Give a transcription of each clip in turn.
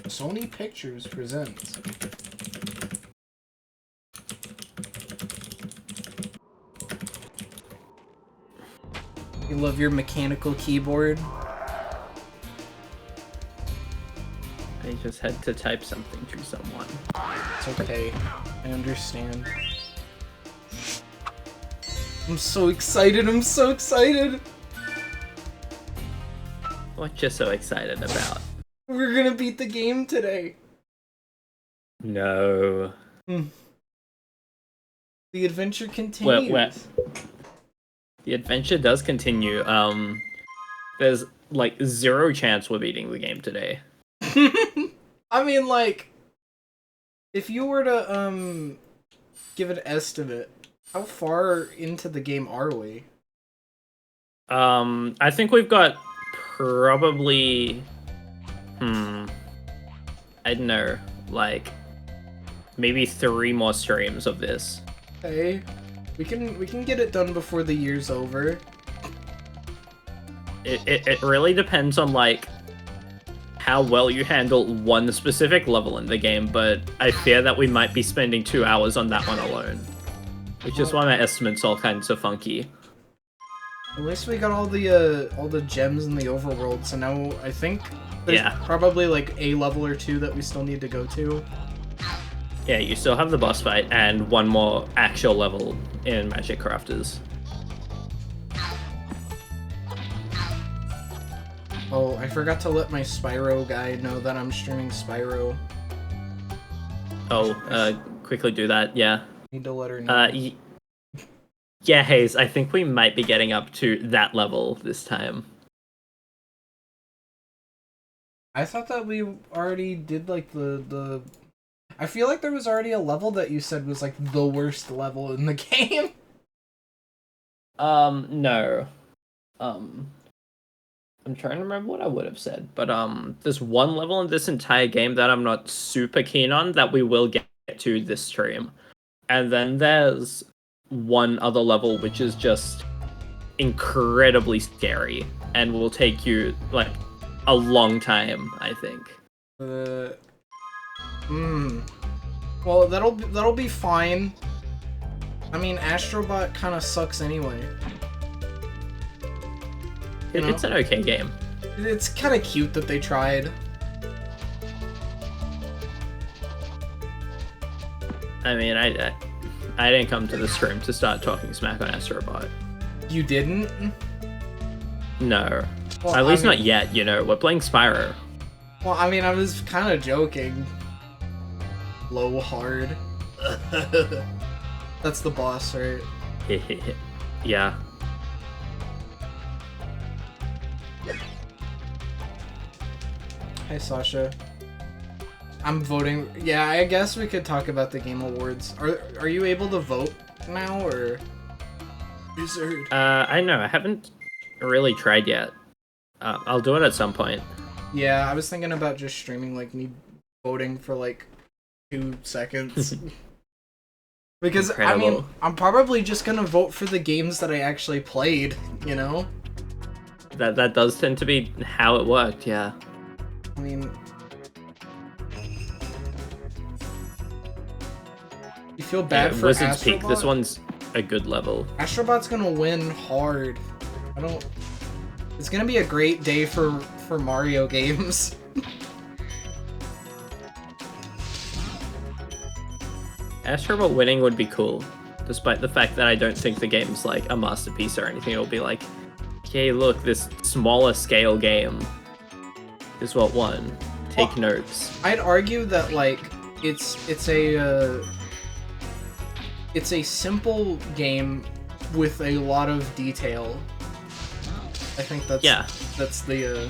Sony Pictures presents. You love your mechanical keyboard? I just had to type something to someone. It's okay. I understand. I'm so excited, I'm so excited! What you so excited about? We're gonna beat the game today! No. The adventure continues. The adventure does continue. There's like 0 chance we're beating the game today. I mean, like, if you were to, give an estimate, how far into the game are we? I think we've got probably, I don't know, like, maybe 3 more streams of this. Okay. We can get it done before the year's over. It really depends on, like, how well you handle one specific level in the game, but I fear that we might be spending 2 hours on that one alone. Which is why my estimate's all kinds of funky. At least we got all the gems in the overworld, so now I think there's probably like a level or 2 that we still need to go to. Yeah, you still have the boss fight and 1 more actual level in Magic Crafters. Oh, I forgot to let my Spyro guy know that I'm streaming Spyro. Oh, quickly do that, yeah. Need to let her know. Yeah, Hayes, I think we might be getting up to that level this time. I thought that we already did, like, the... I feel like there was already a level that you said was, like, the worst level in the game. No. I'm trying to remember what I would have said, but, there's 1 level in this entire game that I'm not super keen on that we will get to this stream. And then there's 1 other level which is just incredibly scary and will take you, like, a long time, I think. Well, that'll be fine. I mean, Astrobot kind of sucks anyway. It's an okay game. It's kind of cute that they tried. I mean, I didn't come to the stream to start talking smack on Astrobot. You didn't? No. Well, at least not yet, you know. We're playing Spyro. Well, I mean, I was kind of joking. Low hard. That's the boss, right? Yeah. Hi, Sasha. I'm voting. Yeah, I guess we could talk about the Game Awards. Are you able to vote now, or? Wizard. I know. I haven't really tried yet. I'll do it at some point. Yeah, I was thinking about just streaming, like, me voting for, like, 2 seconds. Because, Incredible. I mean, I'm probably just gonna vote for the games that I actually played, you know? That does tend to be how it worked, yeah. I mean... You feel bad for Wizard's Astrobot? Peak, this one's a good level. Astrobot's gonna win hard. It's gonna be a great day for Mario games. Astrobot winning would be cool, despite the fact that I don't think the game's like a masterpiece or anything. It'll be like, hey, look, this smaller scale game is what won. Take notes. I'd argue that, like, it's a simple game with a lot of detail. I think that's the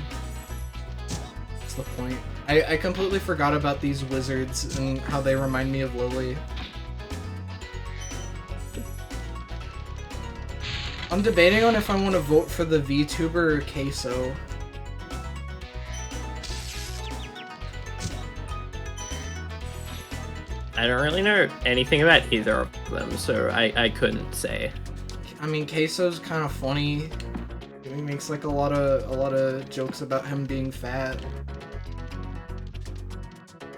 point. I completely forgot about these wizards and how they remind me of Lily. I'm debating on if I want to vote for the VTuber or Queso. I don't really know anything about either of them, so I couldn't say. I mean, Queso's kind of funny. He makes like a lot of jokes about him being fat.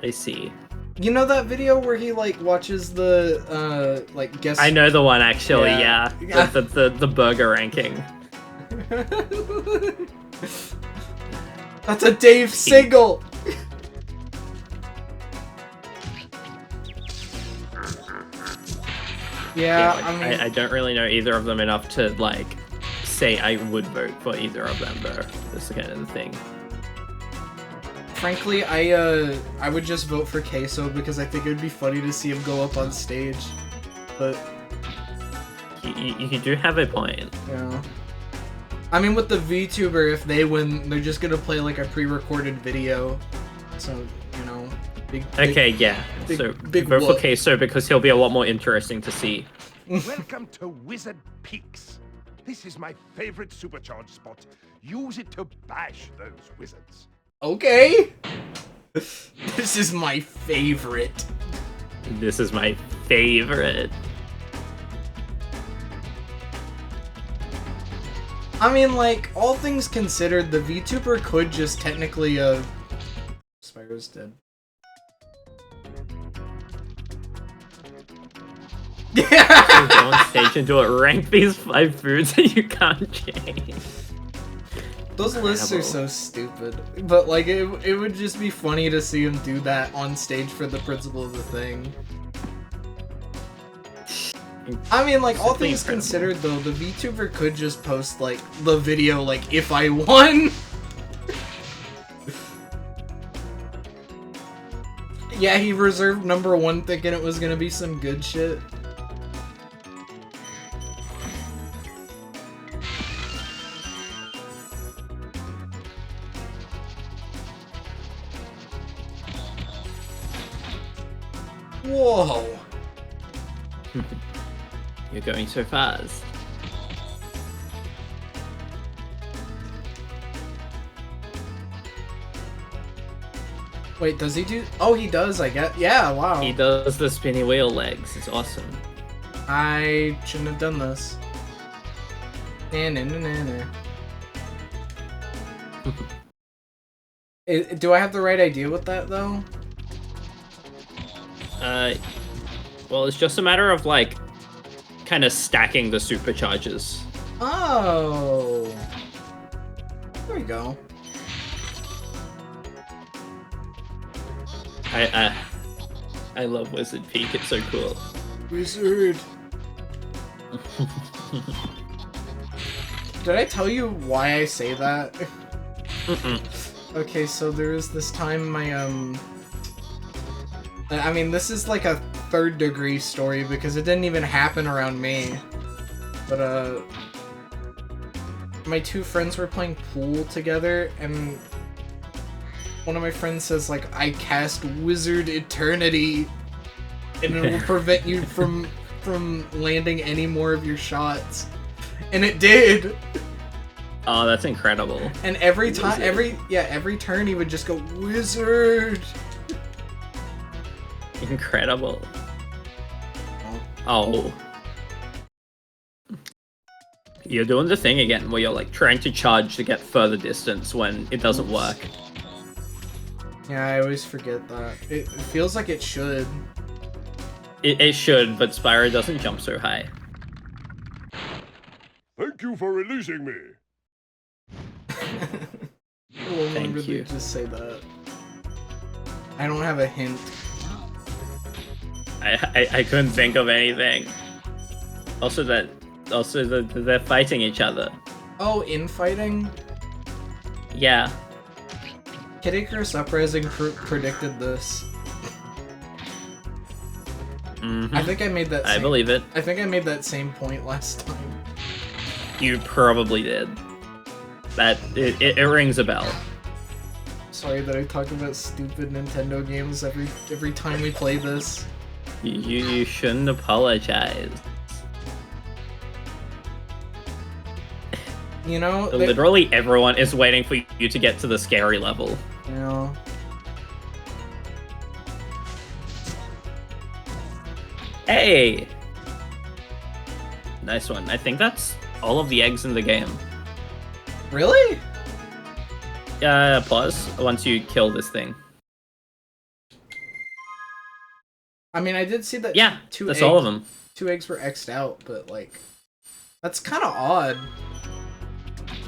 I see. You know that video where he like watches the like guess? I know the one actually. Yeah. Yeah. The burger ranking. That's a Dave single. Yeah, Like, I mean, I don't really know either of them enough to like say I would vote for either of them though. That's kind of the thing. frankly, I would just vote for Queso because I think it would be funny to see him go up on stage. But You do have a point. yeah, I mean, with the VTuber, if they win, they're just gonna play like a pre-recorded video. So you know, Okay, yeah. big- So big vote for whoop. Queso because he'll be a lot more interesting to see. Welcome to Wizard Peaks. This is my favorite supercharged spot. Use it to bash those wizards. Okay. This is my favorite. This is my favorite. I mean, like, all things considered, the VTuber could just technically, Spyro's dead. So go on stage and do it. Rank these 5 foods that you can't change. Those lists are so stupid. But, like, it would just be funny to see him do that on stage for the principle of the thing. I mean, like, all Simply things incredible. considered, though, the VTuber could just post, like, the video, like, if I won! Yeah, he reserved number 1 thinking it was gonna be some good shit. Whoa! You're going so fast. Wait, does he do? Oh, he does, I guess. Yeah, wow. He does the spinny wheel legs. It's awesome. I shouldn't have done this. Na na na na na. Do I have the right idea with that, though? Well, it's just a matter of like kind of stacking the supercharges. Oh. There we go. I love Wizard Peak. It's so cool. Wizard. Did I tell you why I say that? Okay, so there was this time I mean, this is like a third-degree story because it didn't even happen around me. But, my 2 friends were playing pool together, and one of my friends says, like, I cast Wizard Eternity, and it will prevent you from landing any more of your shots. And it did! Oh, that's incredible. And every time, every turn he would just go, Wizard! Incredible. Oh. You're doing the thing again where you're like trying to charge to get further distance when it doesn't work. Yeah, I always forget that. It feels like it should. It should, but Spyro doesn't jump so high. Thank you for releasing me. I will remember you. to just say that. I don't have a hint. I couldn't think of anything. Also they're fighting each other. Oh, infighting? Yeah. Kid Icarus Uprising predicted this. Mm-hmm. I think I made that. I believe it. I think I made that same point last time. You probably did. That it rings a bell. Sorry that I talk about stupid Nintendo games every time we play this. You shouldn't apologize. You know, Literally everyone is waiting for you to get to the scary level. you know. Hey! Nice one. I think that's all of the eggs in the game. Really? Pause once you kill this thing. I mean, I did see that. Yeah, that's all of them. 2 eggs were X'd out, but like, that's kind of odd.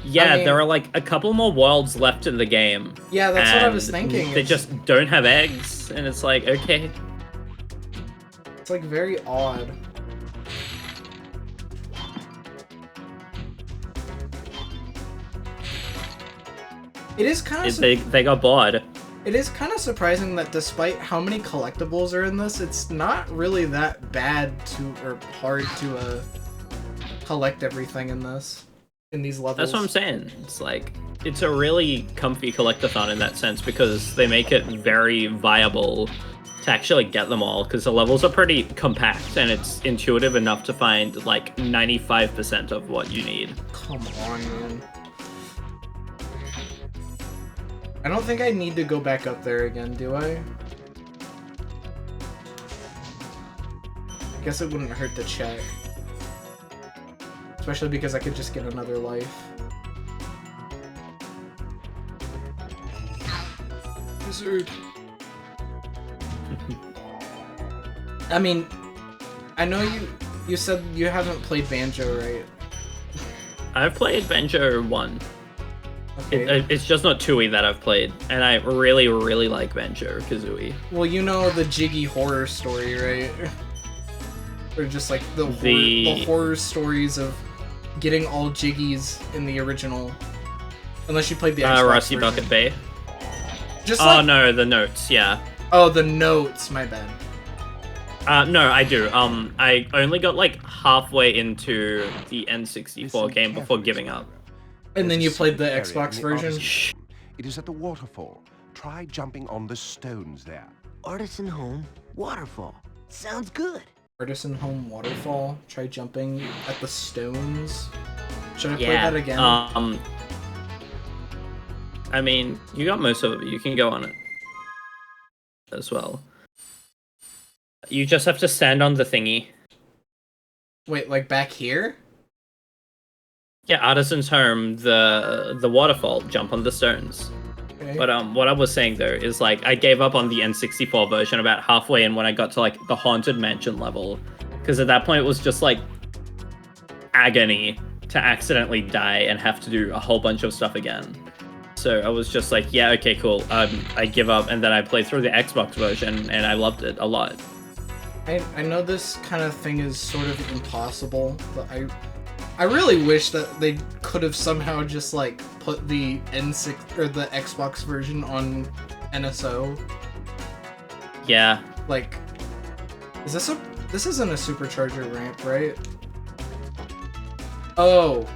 Yeah, I mean, there are like a couple more worlds left in the game. Yeah, that's what I was thinking. They just don't have eggs, and it's like, okay. It's like very odd. It is kind of they got bored. It is kind of surprising that despite how many collectibles are in this, it's not really that bad or hard to collect everything in these levels. That's what I'm saying. It's like, it's a really comfy collectathon in that sense, because they make it very viable to actually get them all, because the levels are pretty compact and it's intuitive enough to find like 95% of what you need. Come on, man. I don't think I need to go back up there again, do I? I guess it wouldn't hurt to check. Especially because I could just get another life. Wizard. I mean, I know you said you haven't played Banjo, right? I've played Banjo 1. Okay. It's just not 2E that I've played, and I really, really like Banjo-Kazooie. Well, you know the Jiggy horror story, right? Or just like the horror stories of getting all Jiggies in the original. Unless you played the Xbox Rusty version. Bucket Bay. Just Oh no, the notes, yeah. Oh, the notes, my bad. No, I do. I only got like halfway into the N64 game before giving up. And then you played the Xbox version? It is at the waterfall. Try jumping on the stones there. Artisan Home Waterfall. Sounds good. Artisan Home Waterfall. Try jumping at the stones. Should I play Yeah. that again? I mean, you got most of it. You can go on it as well. You just have to stand on the thingy. Wait, like back here? Yeah, Artisan's Home, the waterfall, jump on the stones. Okay. But what I was saying though is like I gave up on the N64 version about halfway in when I got to like the Haunted Mansion level, because at that point it was just like agony to accidentally die and have to do a whole bunch of stuff again. So I was just like, yeah, okay, cool. I give up, and then I played through the Xbox version and I loved it a lot. I know this kind of thing is sort of impossible, but I really wish that they could have somehow just like put the N6 or the Xbox version on NSO. Yeah. Like, this isn't a supercharger ramp, right? Oh.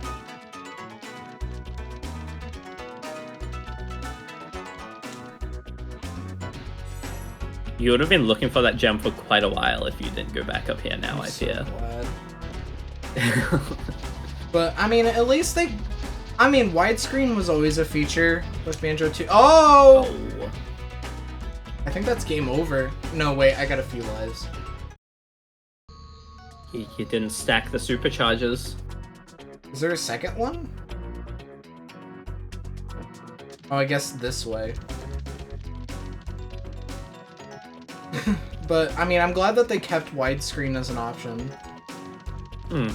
You would have been looking for that gem for quite a while if you didn't go back up here now, I fear. Glad. But, I mean, at least widescreen was always a feature with Banjo 2. Oh! I think that's game over. No, wait, I got a few lives. You didn't stack the superchargers. Is there a second one? Oh, I guess this way. But, I mean, I'm glad that they kept widescreen as an option. Hmm.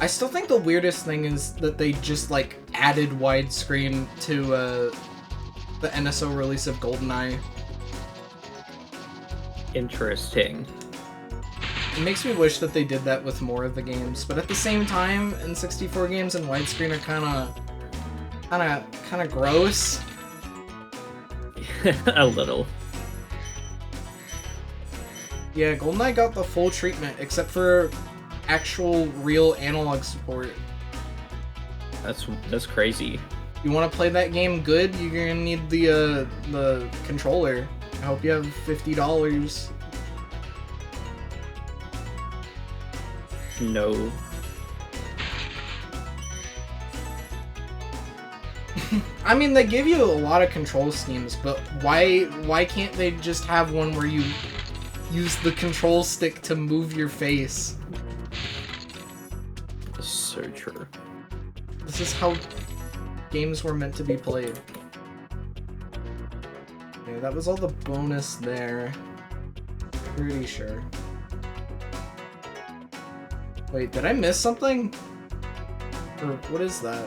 I still think the weirdest thing is that they just, like, added widescreen to, the NSO release of GoldenEye. Interesting. It makes me wish that they did that with more of the games, but at the same time, N64 games and widescreen are kinda gross. A little. Yeah, GoldenEye got the full treatment, except for actual real analog support. That's crazy. You want to play that game good, you're gonna need the controller. I hope you have $50. No. I mean, they give you a lot of control schemes, but why can't they just have one where you use the control stick to move your face? So true. This is how games were meant to be played. Okay, that was all the bonus there. Pretty sure. Wait, did I miss something? Or what is that?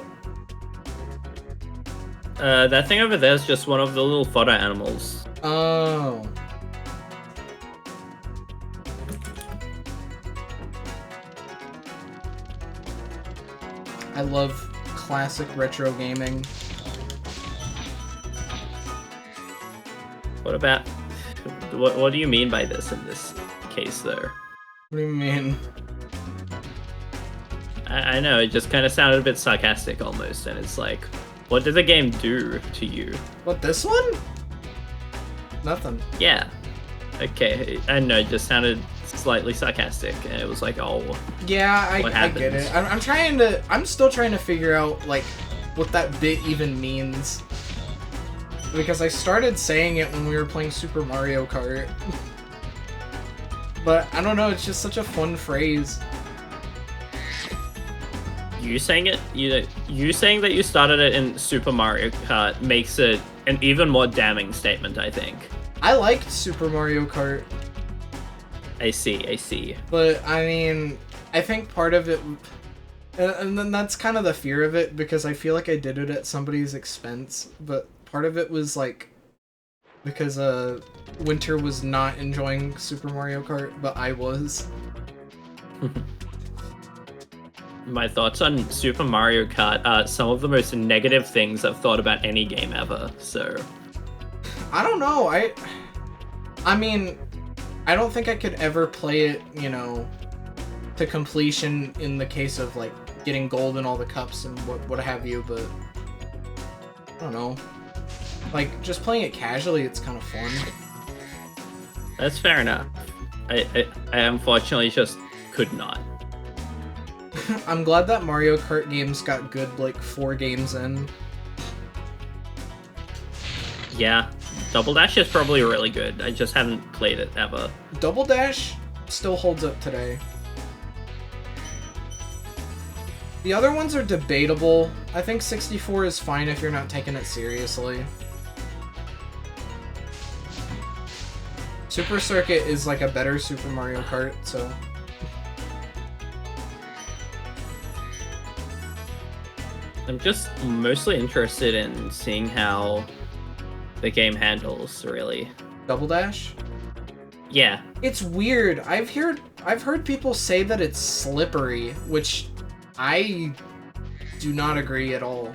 That thing over there is just one of the little photo animals. Oh. I love classic retro gaming. What about... What do you mean by this in this case, though? What do you mean? I know, it just kind of sounded a bit sarcastic almost, and it's like, what did the game do to you? What, this one? Nothing. Yeah. Okay, I know, it just sounded slightly sarcastic, and it was like, oh, Yeah, I happened? get it. I'm still trying to figure out, like, what that bit even means. Because I started saying it when we were playing Super Mario Kart. But, I don't know, it's just such a fun phrase. you saying it, you saying that you started it in Super Mario Kart makes it an even more damning statement, I think. I liked Super Mario Kart. I see. But, I mean, I think part of it... And then that's kind of the fear of it, because I feel like I did it at somebody's expense. But part of it was, like, because Winter was not enjoying Super Mario Kart, but I was. My thoughts on Super Mario Kart are some of the most negative things I've thought about any game ever, so... I don't know, I mean, I don't think I could ever play it, you know, to completion in the case of, like, getting gold in all the cups and what have you, but... I don't know. Like, just playing it casually, it's kind of fun. That's fair enough. I unfortunately just could not. I'm glad that Mario Kart games got good, like, 4 games in. Yeah, Double Dash is probably really good. I just haven't played it ever. Double Dash still holds up today. The other ones are debatable. I think 64 is fine if you're not taking it seriously. Super Circuit is like a better Super Mario Kart, so... I'm just mostly interested in seeing how the game handles, really. Double Dash? Yeah. It's weird. I've heard people say that it's slippery, which I do not agree at all.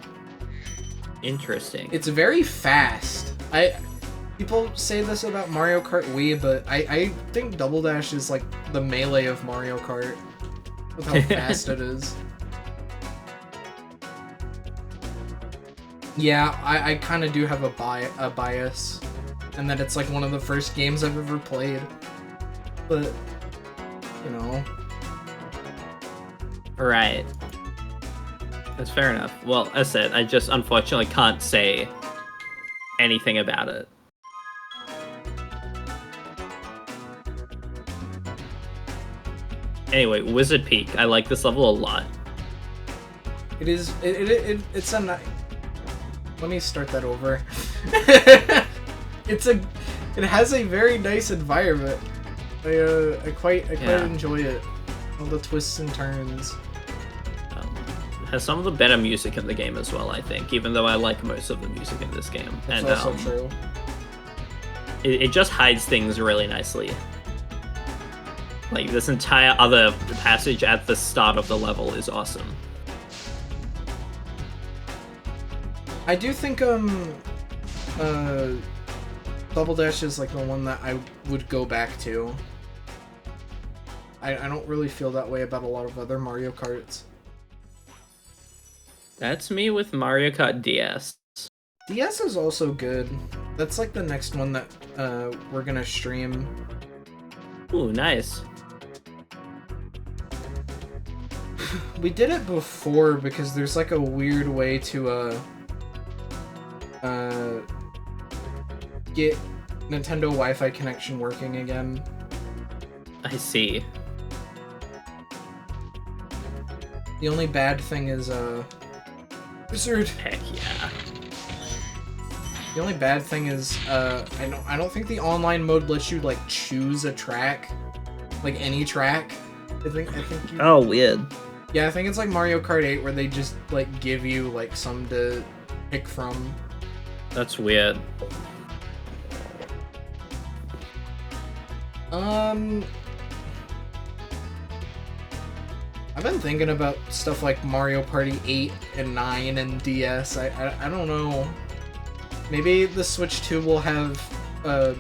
Interesting. It's very fast. People say this about Mario Kart Wii, but I think Double Dash is like the Melee of Mario Kart with how fast it is. Yeah, I kind of do have a bias, and that it's like one of the first games I've ever played. But, you know. Right. That's fair enough. Well, as I said, I just unfortunately can't say anything about it. Anyway, Wizard Peak. I like this level a lot. It is. It's a nice. Let me start that over. It has a very nice environment. I quite enjoy it. All the twists and turns. It has some of the better music in the game as well, I think, even though I like most of the music in this game. That's and also true. It just hides things really nicely. Like, this entire other passage at the start of the level is awesome. I do think Double Dash is like the one that I would go back to. I don't really feel that way about a lot of other Mario Karts. That's me with Mario Kart DS. DS is also good. That's like the next one that we're gonna stream. Ooh, nice. We did it before because there's like a weird way to get Nintendo Wi-Fi connection working again. I see. The only bad thing is Wizard. Heck yeah. The only bad thing is, I don't think the online mode lets you like choose a track, like any track. I think you... Oh, weird. Yeah, I think it's like Mario Kart 8 where they just like give you like some to pick from. That's weird. I've been thinking about stuff like Mario Party 8 and 9 and DS. I don't know. Maybe the Switch 2 will have a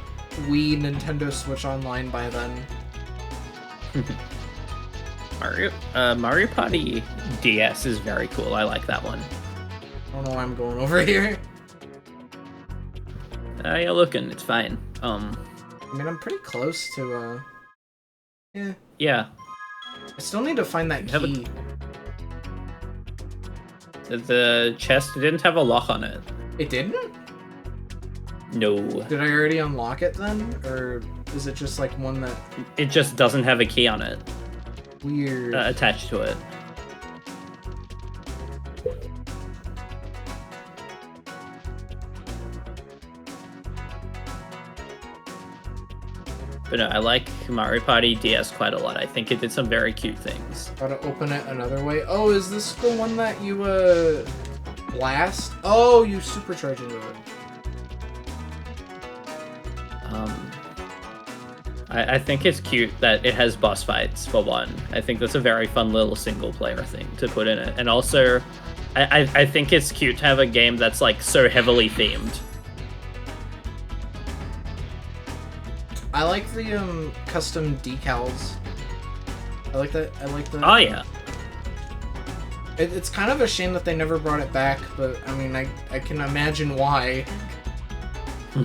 Wii Nintendo Switch Online by then. Mario Party DS is very cool. I like that one. I don't know why I'm going over here. You're looking. It's fine. I mean, I'm pretty close to, yeah. Yeah. I still need to find that key. The chest didn't have a lock on it. It didn't? No. Did I already unlock it then? Or is it just like one that... It just doesn't have a key on it. Weird. Attached to it. But no, I like Mario Party DS quite a lot. I think it did some very cute things. Gotta open it another way. Oh, is this the one that you, blast? Oh, you supercharge into it. I think it's cute that it has boss fights, for one. I think that's a very fun little single-player thing to put in it. And also, I think it's cute to have a game that's, like, so heavily themed. I like the, custom decals. I like that. Oh, yeah. It's kind of a shame that they never brought it back, but, I mean, I can imagine why. I'm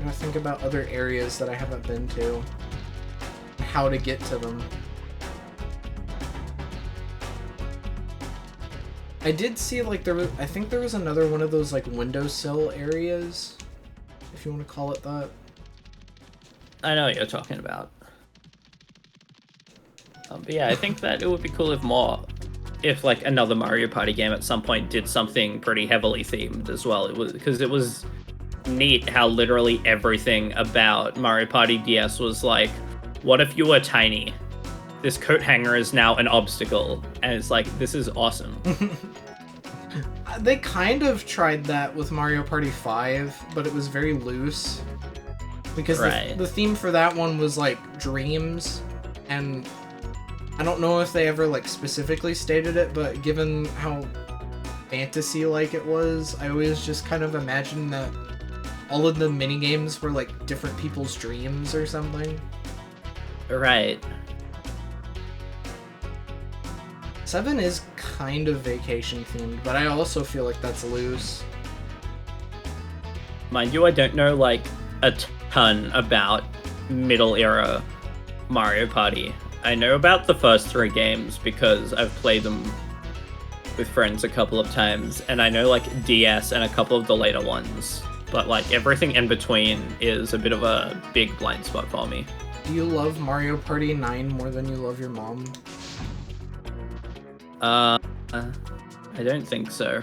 gonna think about other areas that I haven't been to. And how to get to them. I did see, like, I think there was another one of those, like, windowsill areas, if you want to call it that. I know what you're talking about. But yeah, I think that it would be cool if like another Mario Party game at some point did something pretty heavily themed as well. Because it was neat how literally everything about Mario Party DS was like, what if you were tiny? This coat hanger is now an obstacle, and it's like, this is awesome. They kind of tried that with Mario Party 5, but it was very loose. Because the theme for that one was, like, dreams, and I don't know if they ever, like, specifically stated it, but given how fantasy-like it was, I always just kind of imagined that all of the minigames were, like, different people's dreams or something. Right. 7 is kind of vacation-themed, but I also feel like that's loose. Mind you, I don't know, like, a ton about middle-era Mario Party. I know about the first 3 games because I've played them with friends a couple of times, and I know, like, DS and a couple of the later ones. But, like, everything in between is a bit of a big blind spot for me. Do you love Mario Party 9 more than you love your mom? I don't think so.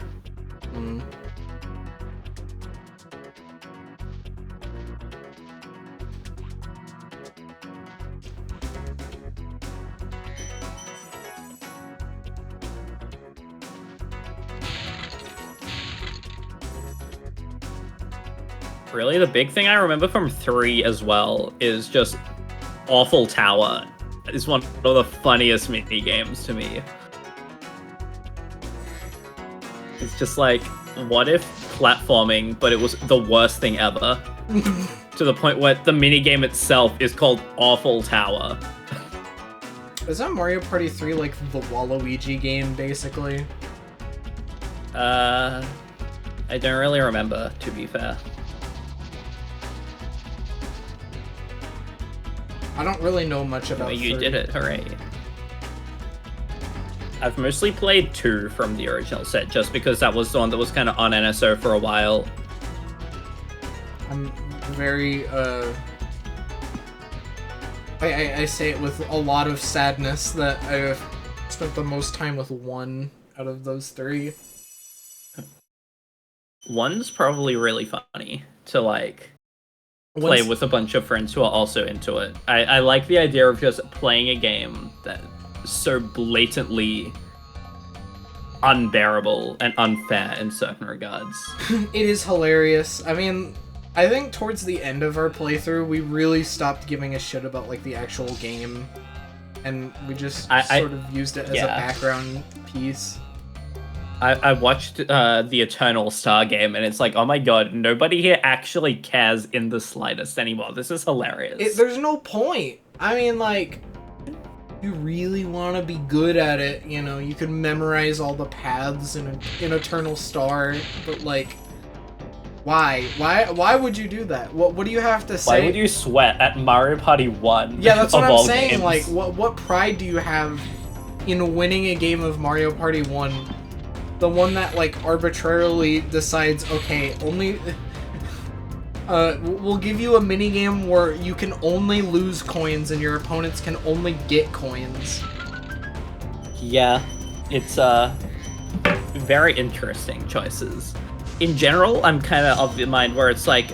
Really, the big thing I remember from 3 as well is just Awful Tower. It's one of the funniest mini games to me. It's just like, what if platforming, but it was the worst thing ever? To the point where the minigame itself is called Awful Tower. Is that Mario Party 3 like the Waluigi game, basically? I don't really remember, to be fair. I don't really know much about You 3. did it, hooray. I've mostly played 2 from the original set, just because that was the one that was kind of on NSO for a while. I'm very, I say it with a lot of sadness that I've spent the most time with 1 out of those 3. 1's probably really funny to like play One's- with a bunch of friends who are also into it. I like the idea of just playing a game that's so blatantly unbearable and unfair in certain regards. It is hilarious. I mean, I think towards the end of our playthrough, we really stopped giving a shit about like the actual game, and we just sort of used it as a background piece. I watched the Eternal Star game, and it's like, oh my god, nobody here actually cares in the slightest anymore. This is hilarious. There's no point. I mean, like, you really want to be good at it, you know, you could memorize all the paths in Eternal Star, but like, why? Why would you do that? What do you have to say? Why would you sweat at Mario Party 1? Yeah, that's what of I'm all saying. games? Like, what pride do you have in winning a game of Mario Party 1? The one that, like, arbitrarily decides, okay, only... we'll give you a minigame where you can only lose coins and your opponents can only get coins. Yeah, it's very interesting choices. In general, I'm kind of the mind where it's like,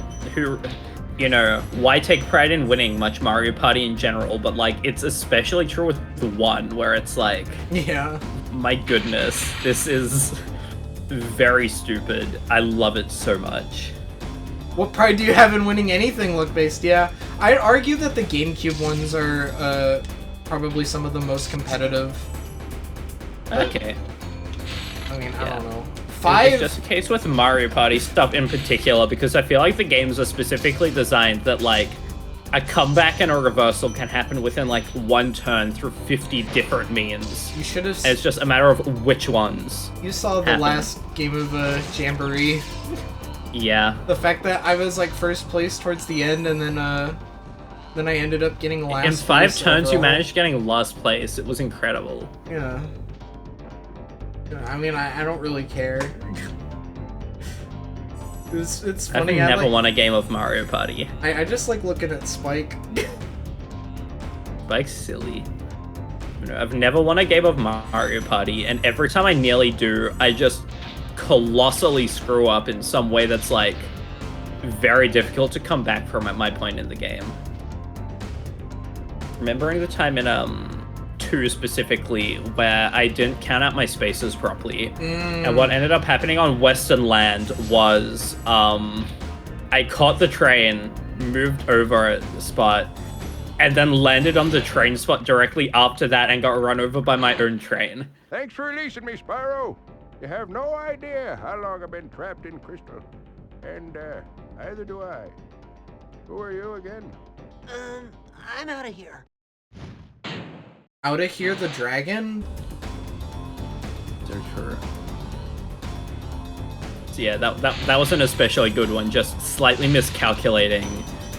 why take pride in winning much Mario Party in general, but like, it's especially true with the 1, where it's like, yeah, my goodness, this is very stupid. I love it so much. What pride do you have in winning anything look-based? Yeah, I'd argue that the GameCube ones are probably some of the most competitive. Okay. I mean, I don't know. It's just a case with Mario Party stuff in particular, because I feel like the games are specifically designed that, like, a comeback and a reversal can happen within, like, 1 turn through 50 different means. You should have... It's just a matter of which ones. You saw the last game of Jamboree. Yeah. The fact that I was, like, first place towards the end, and then I ended up getting last In 5 turns, overall. you managed getting last place. It was incredible. Yeah. I mean, I don't really care. It's funny. I've never won a game of Mario Party. I just like looking at Spike. Spike's silly. I've never won a game of Mario Party, and every time I nearly do, I just colossally screw up in some way that's like very difficult to come back from at my point in the game. Remembering the time in 2 specifically where I didn't count out my spaces properly, and what ended up happening on Western Land was I caught the train, moved over at the spot, and then landed on the train spot directly after that and got run over by my own train. Thanks for releasing me, Spyro. You have no idea how long I've been trapped in Crystal. And, neither do I. Who are you again? I'm out of here. Out of here, the dragon? So true. So yeah, that was an especially good one, just slightly miscalculating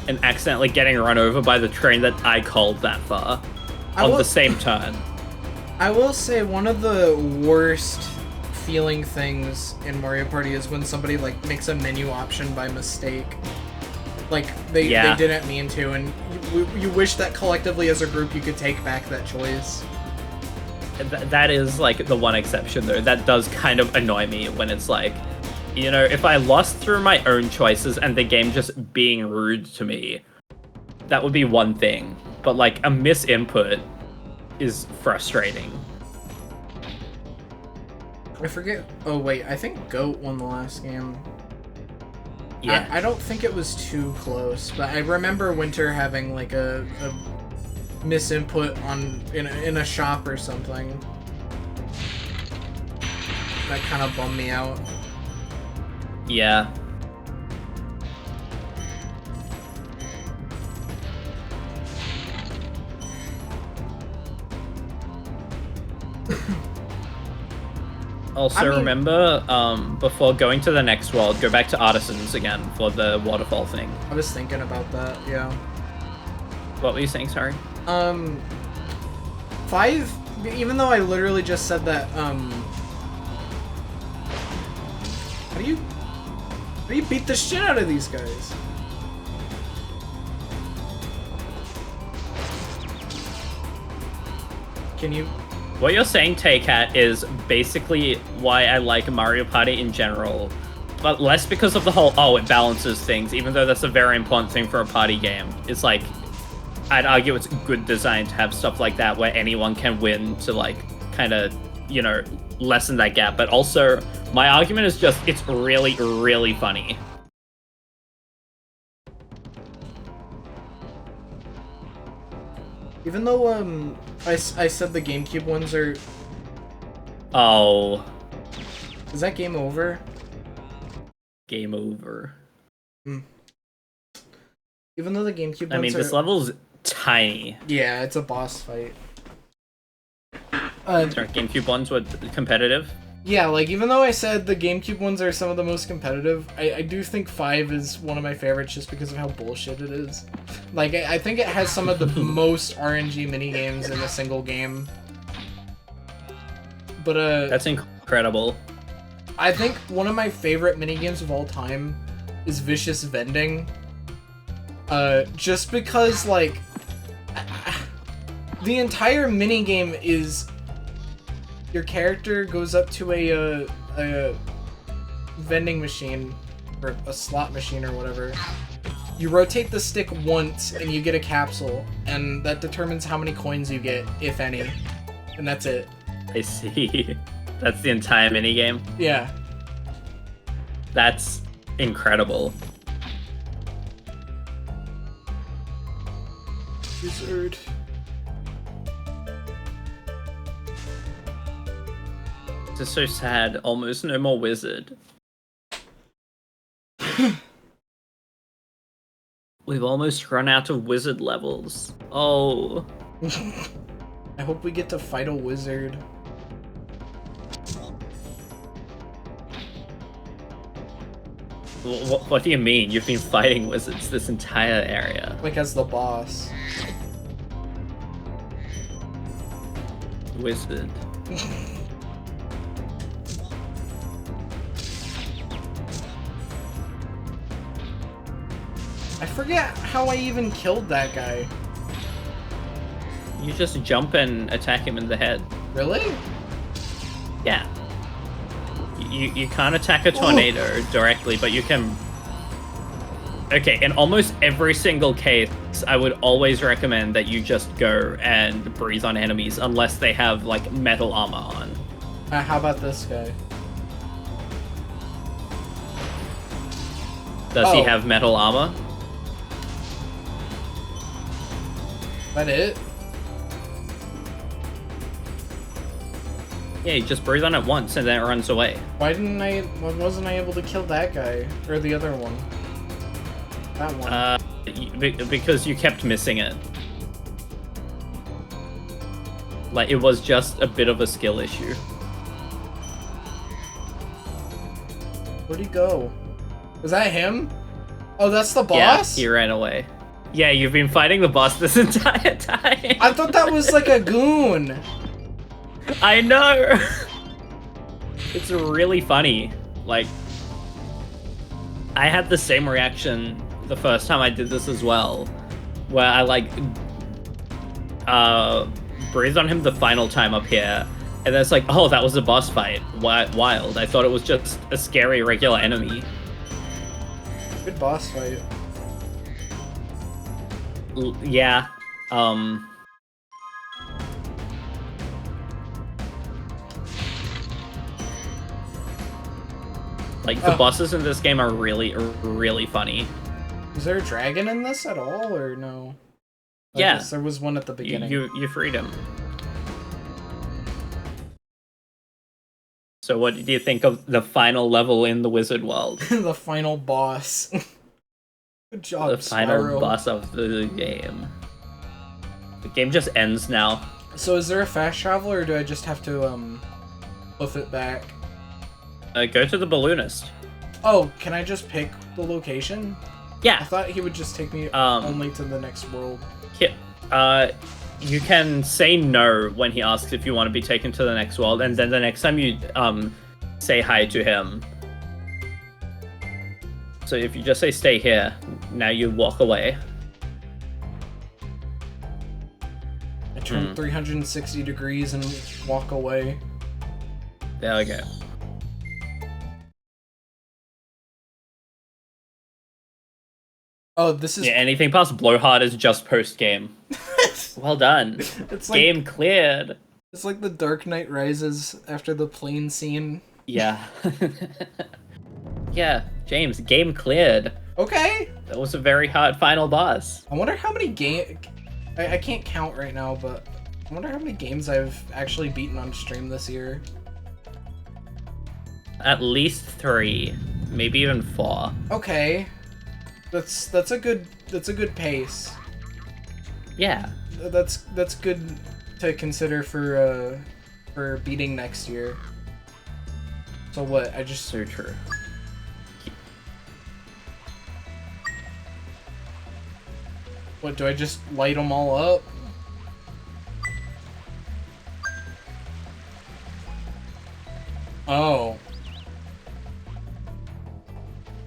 and accidentally getting run over by the train that I called that far on the same turn. I will say one of the worst feeling things in Mario Party is when somebody like makes a menu option by mistake. Like they didn't mean to, and you wish that collectively as a group you could take back that choice. That is like the one exception though. That does kind of annoy me when it's like, if I lost through my own choices and the game just being rude to me, that would be one thing. But like a misinput is frustrating. I forget. Oh wait, I think Goat won the last game. Yeah. I don't think it was too close, but I remember Winter having like a misinput in a shop or something. That kind of bummed me out. Yeah. Also, remember, before going to the next world, go back to Artisans again for the waterfall thing. I was thinking about that, yeah. What were you saying, sorry? 5, even though I literally just said that, how do you beat the shit out of these guys? Can you What you're saying, Tay-Cat, is basically why I like Mario Party in general, but less because of the whole, oh, it balances things, even though that's a very important thing for a party game. It's like, I'd argue it's good design to have stuff like that where anyone can win to, like, kind of, you know, lessen that gap. But also, my argument is just, it's really, really funny. Even though, I said the GameCube ones are... Oh. Is that game over? Game over. Even though the GameCube ones I mean, this level's tiny. Yeah, it's a boss fight. Sorry, GameCube ones were competitive? Yeah, like, even though I said the GameCube ones are some of the most competitive, I do think 5 is one of my favorites just because of how bullshit it is. Like, I think it has some of the most RNG minigames in a single game. But, That's incredible. I think one of my favorite minigames of all time is Vicious Vending. Just because, like, the entire minigame is your character goes up to a vending machine, or a slot machine or whatever. You rotate the stick once and you get a capsule, and that determines how many coins you get, if any. And that's it. I see. That's the entire minigame? Yeah. That's incredible. Wizard. This is so sad. Almost no more wizard. We've almost run out of wizard levels. Oh. I hope we get to fight a wizard. What do you mean? You've been fighting wizards this entire area. Like as the boss. Wizard. I forget how I even killed that guy. You just jump and attack him in the head. Really? Yeah. You can't attack a tornado directly, but you can... Okay, in almost every single case, I would always recommend that you just go and breathe on enemies unless they have, like, metal armor on. How about this guy? Does he have metal armor? That it? Yeah, you just breathe on it once and then it runs away. Why wasn't I able to kill that guy? Or the other one? That one. Because you kept missing it. Like, it was just a bit of a skill issue. Where'd he go? Was that him? Oh, that's the boss? Yeah, he ran away. Yeah, you've been fighting the boss this entire time. I thought that was like a goon. I know! It's really funny. Like, I had the same reaction the first time I did this as well, where I, like, breathed on him the final time up here, and then it's like, oh, that was a boss fight. Wild. I thought it was just a scary regular enemy. Good boss fight. Yeah. Like, the bosses in this game are really, really funny. Is there a dragon in this at all, or no? Yeah. There was one at the beginning. You freed him. So what do you think of the final level in the wizard world? The final boss. Good job, The final Spyro. boss of the game. The game just ends now. So is there a fast travel, or do I just have to, hoof it back? Go to the balloonist. Oh, can I just pick the location? I Yeah. thought he would just take me only to the next world. You can say no when he asks if you want to be taken to the next world, and then the next time you say hi to him. So if you just say stay here, now you walk away. I turn 360 degrees and walk away. There we go. Oh, this is... Yeah, anything past Blowhard is just post-game. Well done. It's like, Game cleared. It's like the Dark Knight Rises after the plane scene. Yeah. Yeah, James, game cleared. Okay. That was a very hard final boss. I wonder how many I can't count right now, but I wonder how many games I've actually beaten on stream this year. At least 3, maybe even 4. Okay. That's a good pace. Yeah. That's good to consider for beating next year. So what? I just... So true. What, do I just light them all up? Oh.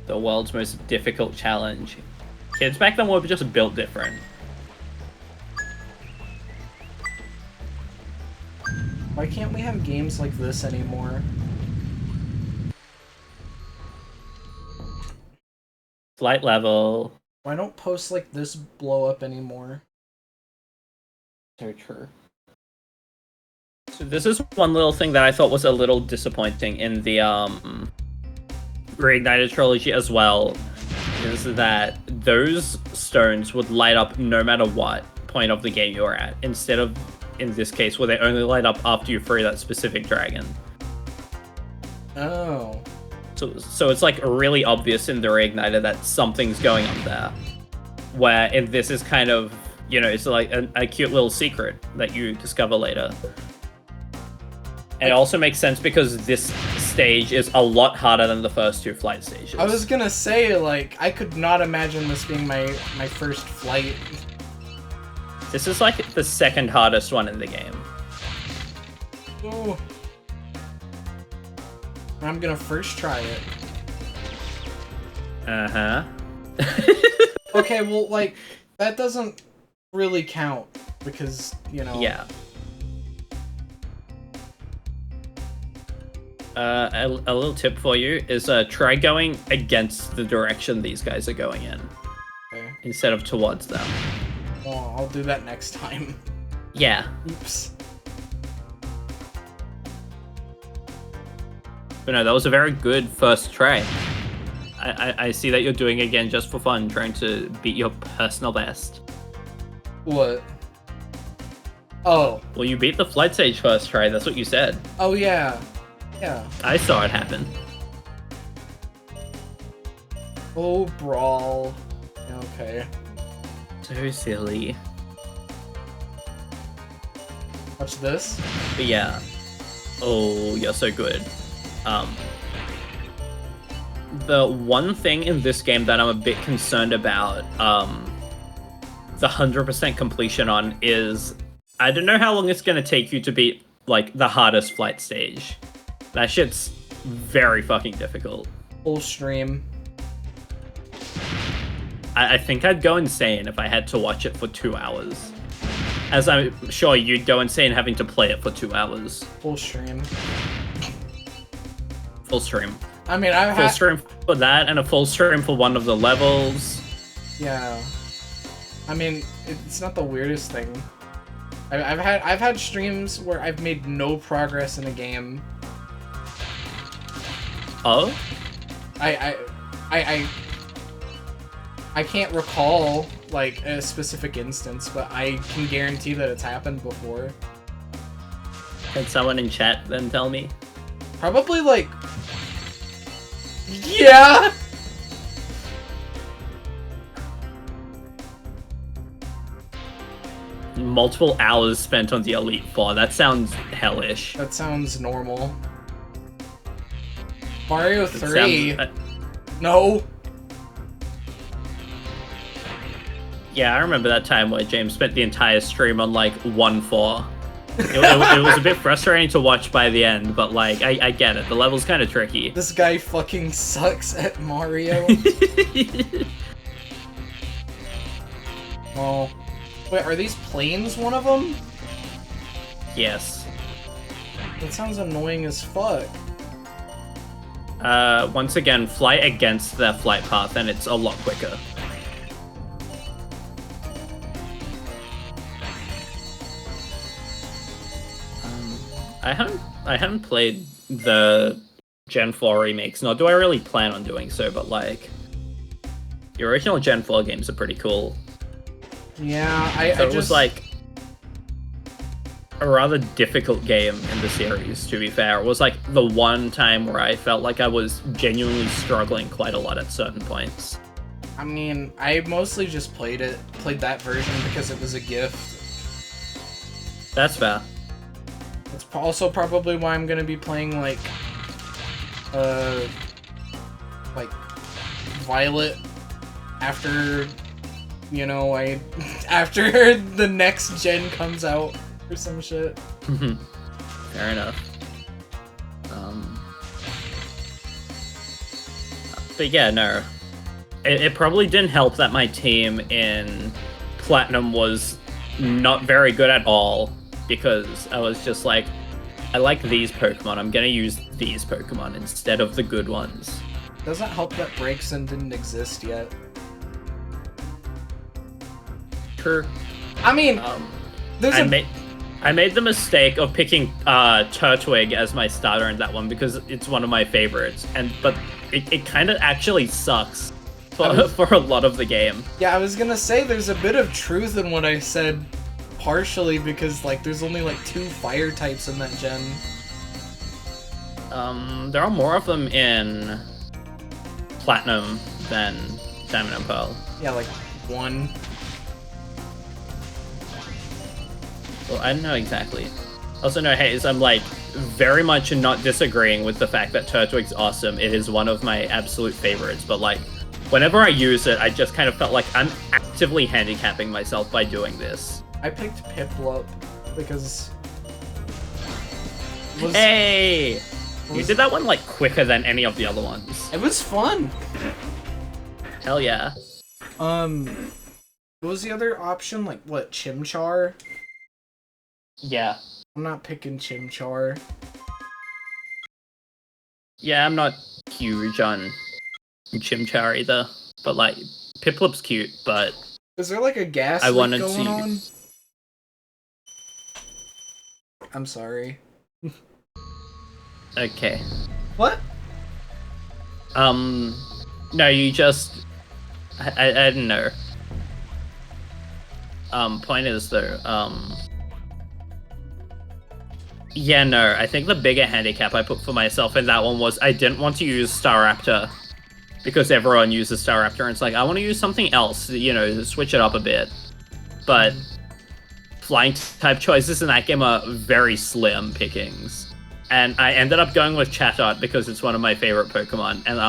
The world's most difficult challenge. Kids back then were just built different. Why can't we have games like this anymore? Flight level. Why don't posts like this blow up anymore? So true. So this is one little thing that I thought was a little disappointing in the Reignited trilogy as well, is that those stones would light up no matter what point of the game you're at, instead of, in this case, where they only light up after you free that specific dragon. Oh. So it's like really obvious in the Reignited that something's going on there. Where in this is kind of, you know, it's like a cute little secret that you discover later. And it also makes sense because this stage is a lot harder than the first 2 flight stages. I was gonna say, like, I could not imagine this being my first flight. This is like the second hardest one in the game. Ooh. I'm gonna first try it. Uh-huh. Okay, well, like, that doesn't really count, because, you know... Yeah. A little tip for you is try going against the direction these guys are going in. Okay. Instead of towards them. Well, I'll do that next time. Yeah. Oops. But no, that was a very good first try. I see that you're doing it again just for fun, trying to beat your personal best. What? Oh. Well, you beat the flight stage first try, that's what you said. Oh, yeah. Yeah. I saw it happen. Oh, Brawl. Okay. So silly. Watch this. But yeah. Oh, you're so good. The one thing in this game that I'm a bit concerned about, the 100% completion on is, I don't know how long it's gonna take you to beat, like, the hardest flight stage. That shit's very fucking difficult. Full stream. I think I'd go insane if I had to watch it for 2 hours. As I'm sure you'd go insane having to play it for 2 hours. Full stream. Full stream. I mean, I've Full had... stream for that, and a full stream for one of the levels. Yeah. I mean, it's not the weirdest thing. I've had streams where I've made no progress in a game. Oh? I can't recall, like, a specific instance, but I can guarantee that it's happened before. Can someone in chat then tell me? Probably, like... Yeah! Multiple hours spent on the Elite Four. That sounds hellish. That sounds normal. Mario 3? No! Yeah, I remember that time where James spent the entire stream on, like, 1-4. It was a bit frustrating to watch by the end, but, like, I get it. The level's kind of tricky. This guy fucking sucks at Mario. Oh. Wait, are these planes one of them? Yes. That sounds annoying as fuck. Once again, fly against their flight path, and it's a lot quicker. I haven't played the Gen 4 remakes, nor do I really plan on doing so, but like, the original Gen 4 games are pretty cool. Yeah, It was like a rather difficult game in the series, to be fair. It was like the one time where I felt like I was genuinely struggling quite a lot at certain points. I mean, I mostly just played that version because it was a gift. That's fair. It's also probably why I'm gonna be playing like Violet after, you know, after the next gen comes out or some shit. Fair enough. But yeah, no. It probably didn't help that my team in Platinum was not very good at all, because I was just like, I like these Pokemon, I'm gonna use these Pokemon instead of the good ones. Doesn't help that Braixen didn't exist yet. True. I mean, I made the mistake of picking Turtwig as my starter in that one because it's one of my favorites, but it kind of actually sucks for a lot of the game. Yeah, I was gonna say there's a bit of truth in what I said, partially because like there's only like 2 fire types in that gen. There are more of them in Platinum than Diamond and Pearl. Yeah, like 1. Well, I don't know exactly. Also, no, Hayes, I'm like very much not disagreeing with the fact that Turtwig's awesome. It is one of my absolute favorites, but like, whenever I use it, I just kind of felt like I'm actively handicapping myself by doing this. I picked Piplup because... Hey! You did that one like quicker than any of the other ones. It was fun! Hell yeah. What was the other option? Like, what, Chimchar? Yeah. I'm not picking Chimchar. Yeah, I'm not huge on Chimchar either, but like, Piplup's cute, but... Is there like a gas I leak wanted going to... on? I'm sorry. Okay. What? No, you just... I don't know. Point is though, yeah, no, I think the bigger handicap I put for myself in that one was I didn't want to use Staraptor, because everyone uses Staraptor, and it's like, I want to use something else, you know, switch it up a bit. But flying type choices in that game are very slim pickings. And I ended up going with Chatot because it's one of my favorite Pokemon, and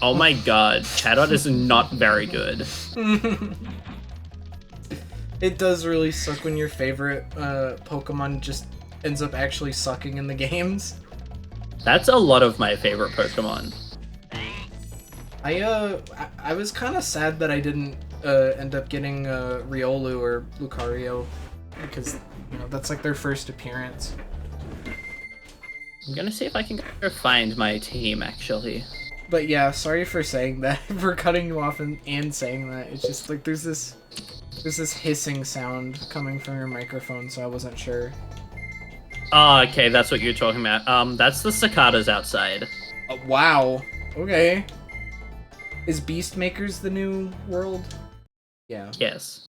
oh my god, Chatot is not very good. It does really suck when your favorite Pokemon just ends up actually sucking in the games. That's a lot of my favorite Pokemon. I was kind of sad that I didn't end up getting Riolu or Lucario, because, you know, that's like their first appearance. I'm gonna see if I can go find my team, actually. But yeah, sorry for saying that, for cutting you off and saying that. It's just like there's this hissing sound coming from your microphone, so I wasn't sure. Oh, okay, that's what you're talking about. That's the cicadas outside. Wow. Okay. Is Beastmakers the new world? Yeah. Yes.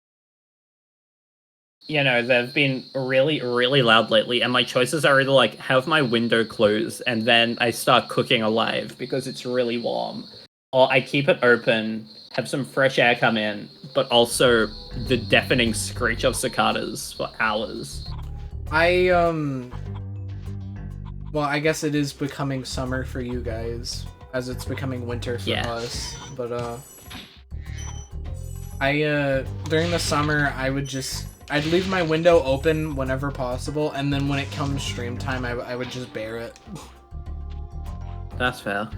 You know, they've been really, really loud lately, and my choices are either like, have my window closed, and then I start cooking alive because it's really warm, or I keep it open, have some fresh air come in, but also the deafening screech of cicadas for hours. Well, I guess it is becoming summer for you guys, as it's becoming winter for us, but, during the summer, I'd leave my window open whenever possible, and then when it comes stream time, I would just bear it. That's fair.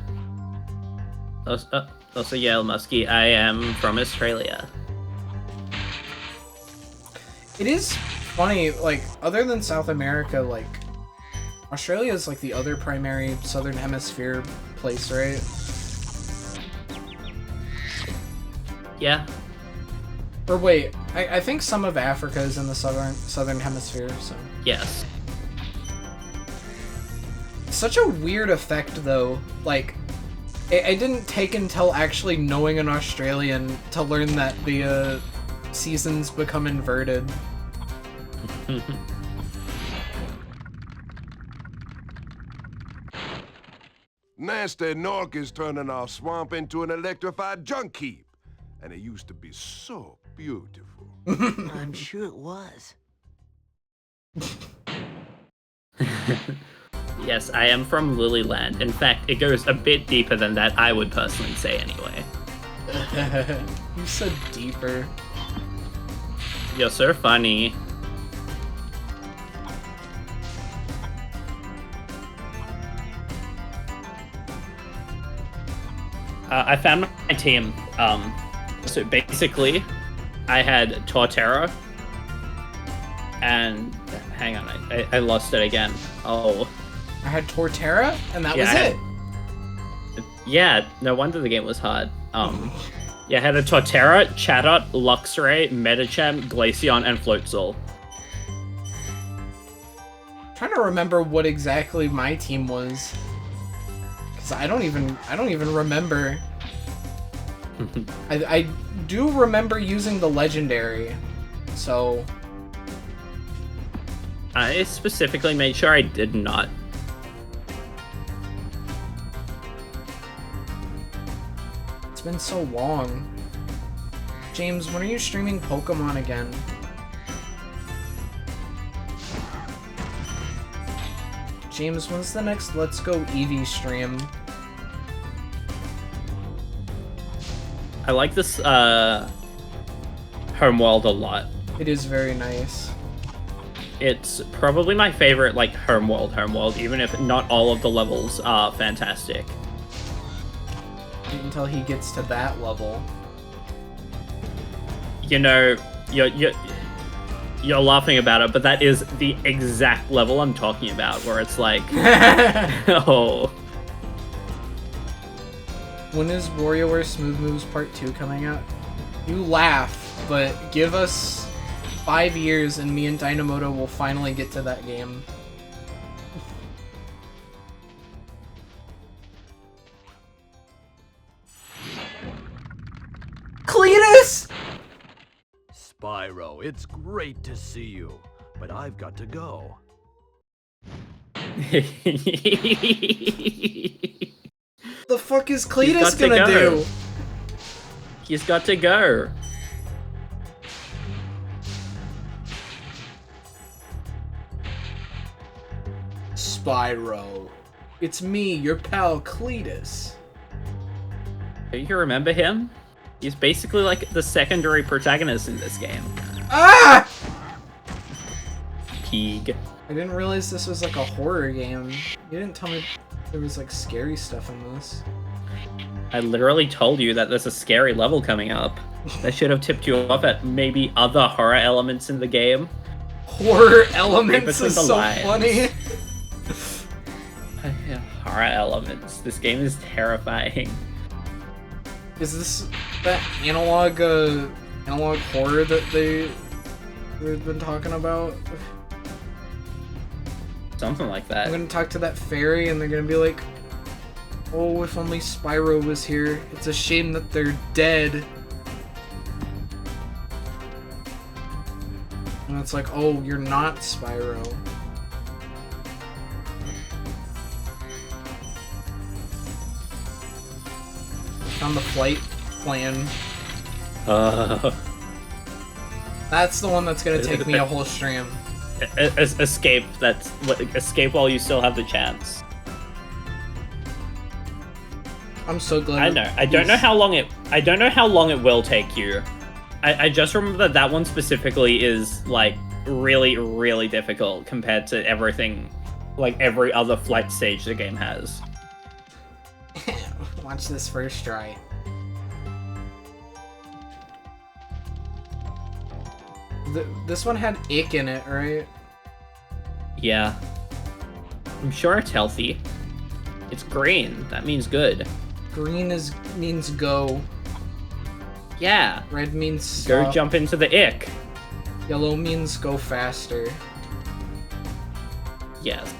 Also, Yale Muskie, I am from Australia. It is Funny, like, other than South America, like, Australia is like the other primary Southern Hemisphere place, right? Yeah. Or wait, I think some of Africa is in the Southern Hemisphere, so... Yes. Such a weird effect, though. Like, I didn't take until actually knowing an Australian to learn that the seasons become inverted. Nasty Nork is turning our swamp into an electrified junk heap. And it used to be so beautiful. I'm sure it was. Yes, I am from Lilyland. In fact, it goes a bit deeper than that, I would personally say anyway. You said deeper. You're so funny. I found my team. So basically, I had Torterra, and hang on, I lost it again. Oh. I had Torterra, and that was it. Yeah, no wonder the game was hard. Yeah, I had a Torterra, Chatot, Luxray, Medicham, Glaceon, and Floatzel. Trying to remember what exactly my team was. Cause I don't even remember. I do remember using the legendary, so I specifically made sure I did not. It's been so long. James, when are you streaming Pokemon again? James, when's the next Let's Go Eevee stream? I like this homeworld a lot. It is very nice. It's probably my favorite, like, homeworld, even if not all of the levels are fantastic. Until he gets to that level. You know, you're laughing about it, but that is the exact level I'm talking about, where it's like, oh. When is WarioWare Smooth Moves Part 2 coming out? You laugh, but give us 5 years and me and Dynamoto will finally get to that game. Cletus! Spyro, it's great to see you, but I've got to go. The fuck is Cletus gonna do? He's got to go. Spyro. It's me, your pal Cletus. Do you remember him? He's basically like the secondary protagonist in this game. Ah! Peeg. I didn't realize this was like a horror game. You didn't tell me there was like scary stuff in this. I literally told you that there's a scary level coming up. That should have tipped you off at maybe other horror elements in the game. Horror elements is so lines. funny. Horror elements. This game is terrifying. Is this that analog horror that they've been talking about? Something like that. I'm gonna talk to that fairy and they're gonna be like, oh, if only Spyro was here. It's a shame that they're dead. And it's like, oh, you're not Spyro. Found the flight plan. That's the one that's gonna take me a whole stream. Escape. Escape while you still have the chance. I'm so glad. I know. I don't know how long it will take you. I just remember that one specifically is like really, really difficult compared to everything, like every other flight stage the game has. Watch this first try. This one had ick in it, right? Yeah. I'm sure it's healthy. It's green. That means good. Green means go. Yeah. Red means stop. Go jump into the ick. Yellow means go faster. Yes.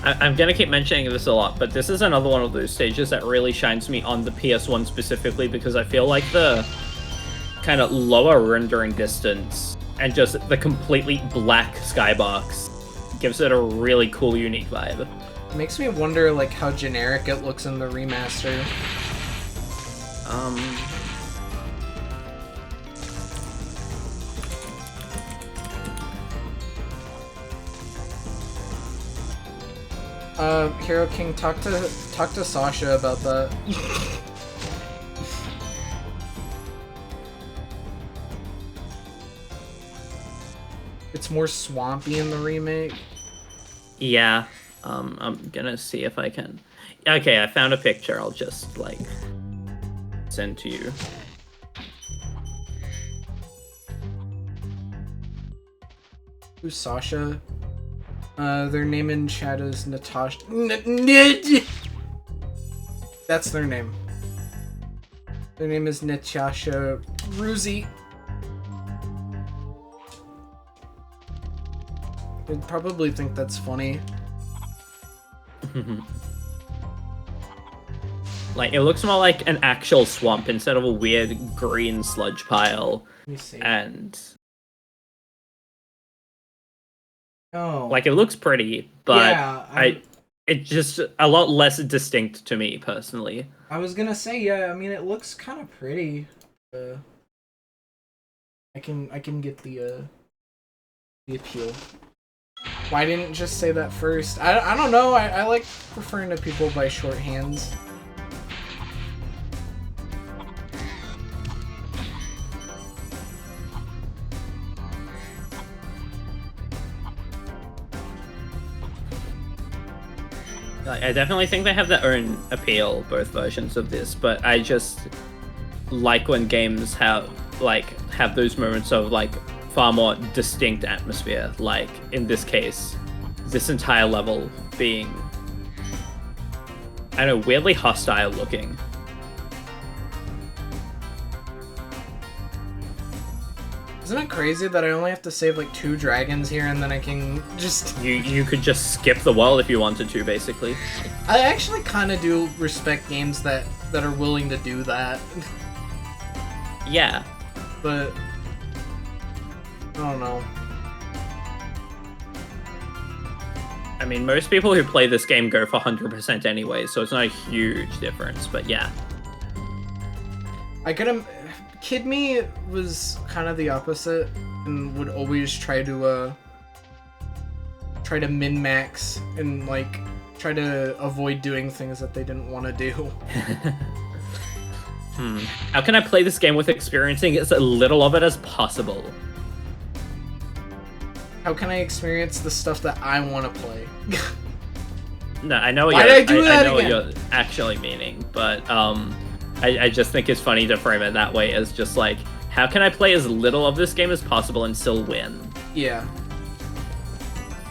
I'm gonna keep mentioning this a lot, but this is another one of those stages that really shines me on the PS1 specifically because I feel like the kind of lower rendering distance and just the completely black skybox gives it a really cool, unique vibe. It makes me wonder, like, how generic it looks in the remaster. Hero King, talk to Sasha about that. It's more swampy in the remake. Yeah, I'm gonna see if I can. Okay, I found a picture. I'll just like send to you. Who's Sasha? Their name in chat is Natasha. That's their name. Their name is Natasha Ruzi. They'd probably think that's funny. Like, it looks more like an actual swamp instead of a weird green sludge pile. Let me see. And oh, like, it looks pretty, but yeah, it's just a lot less distinct to me personally. I was gonna say, yeah. I mean, it looks kind of pretty. I can get the appeal. Why didn't you just say that first? I don't know. I like referring to people by shorthands. Like, I definitely think they have their own appeal, both versions of this, but I just like when games have those moments of like far more distinct atmosphere, like in this case, this entire level being, I don't know, weirdly hostile looking. Isn't it crazy that I only have to save like 2 dragons here and then I can just... You could just skip the world if you wanted to, basically. I actually kind of do respect games that are willing to do that. Yeah. But... I don't know. I mean, most people who play this game go for 100% anyway, so it's not a huge difference, but yeah. I could Kid Me was kind of the opposite and would always try to min-max and like try to avoid doing things that they didn't want to do. How can I play this game with experiencing as little of it as possible? How can I experience the stuff that I want to play? No, I know what Why you're, did I do that I know what again? you're actually meaning, but I just think it's funny to frame it that way as just like, how can I play as little of this game as possible and still win? Yeah.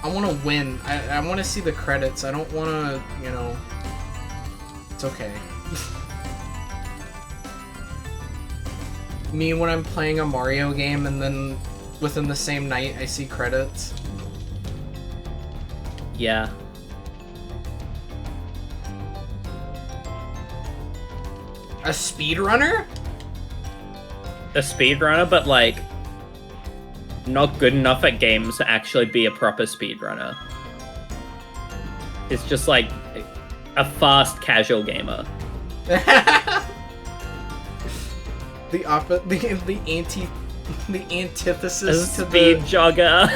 I want to win. I want to see the credits. I don't want to, you know... It's okay. Me when I'm playing a Mario game and then within the same night I see credits. Yeah. A speedrunner? A speedrunner, but like not good enough at games to actually be a proper speedrunner. It's just like a fast casual gamer. The antithesis A to speed the jogger.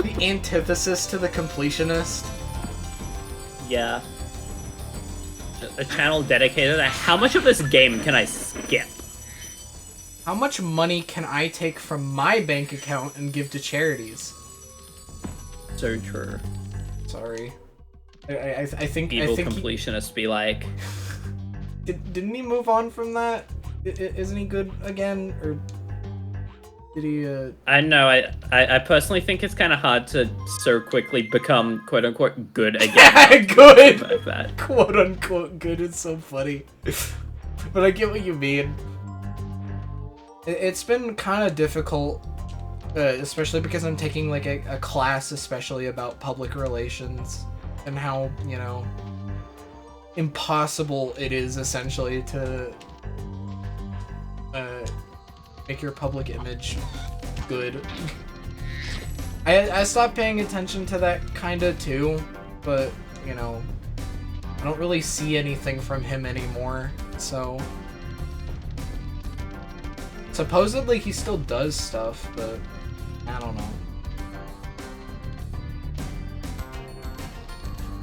the antithesis to the completionist. Yeah. A channel dedicated to how much of this game can I skip? How much money can I take from my bank account and give to charities? So true. Sorry. I think Evil I think completionists be like, didn't he move on from that? Isn't he good again, or did he? I know. I personally think it's kind of hard to so quickly become quote unquote good again. Good. Like that. Quote unquote good. It's so funny, but I get what you mean. It's been kind of difficult, especially because I'm taking like a class, especially about public relations and how, you know, impossible it is essentially to make your public image good. I stopped paying attention to that kinda too, but, you know, I don't really see anything from him anymore, so... Supposedly he still does stuff, but I don't know.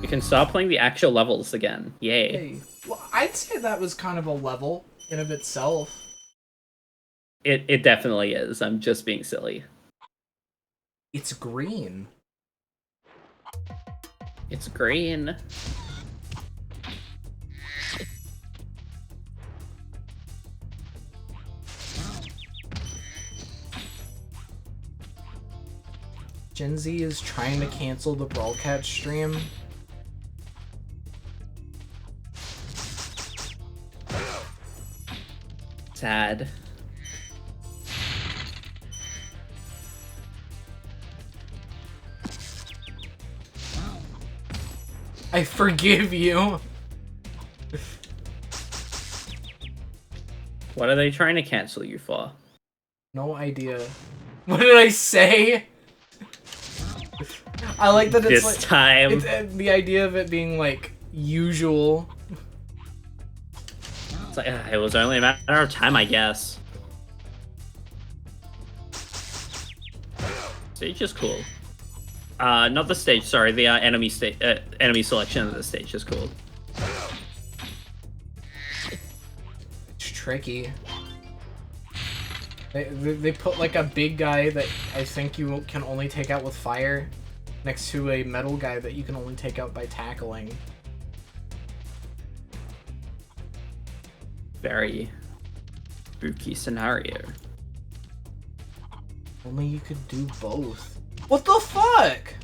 We can start playing the actual levels again. Yay. Hey, well, I'd say that was kind of a level in of itself. It definitely is. I'm just being silly. It's green. It's green. Gen Z is trying to cancel the Brawlcats stream. Sad. I forgive you. What are they trying to cancel you for? No idea. What did I say? I like that it's This like time. it's, the idea of it being like usual. It's like, it was only a matter of time, I guess. Stage is cool. Not the stage, sorry. The enemy selection of the stage is cool. It's tricky. They put like a big guy that I think you can only take out with fire next to a metal guy that you can only take out by tackling. Very spooky scenario. Only you could do both. What the fuck?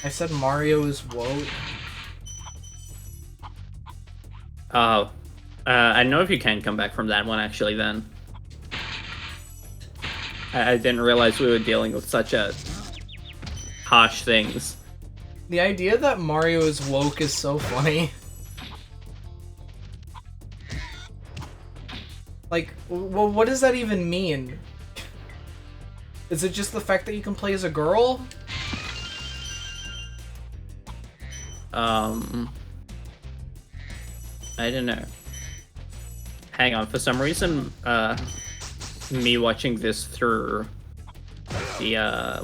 I said Mario is woke. Oh. I know if you can come back from that one, actually, then. I didn't realize we were dealing with such a harsh things. The idea that Mario is woke is so funny. Like, well, what does that even mean? Is it just the fact that you can play as a girl? I don't know. Hang on, for some reason, me watching this through the,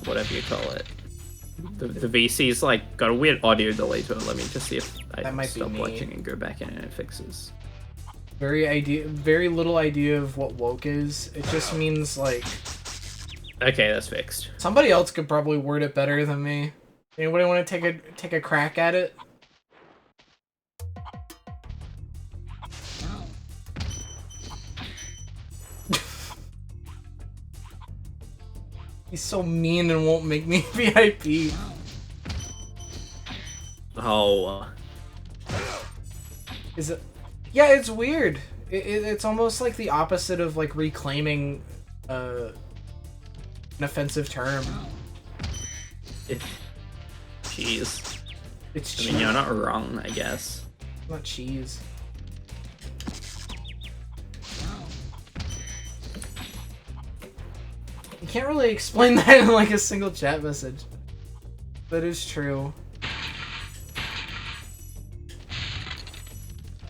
whatever you call it, the VC's like got a weird audio delay to it. Let me just see if I can stop watching and go back in and it fixes. Very little idea of what woke is. It just means like... Okay, that's fixed. Somebody else could probably word it better than me. Anybody want to take a crack at it? He's so mean and won't make me VIP. Oh. Is it? Yeah, it's weird. It's almost like the opposite of like reclaiming an offensive term. Cheese. It's cheese. I mean, you're not wrong, I guess. Not cheese. You can't really explain that in like a single chat message. That is true.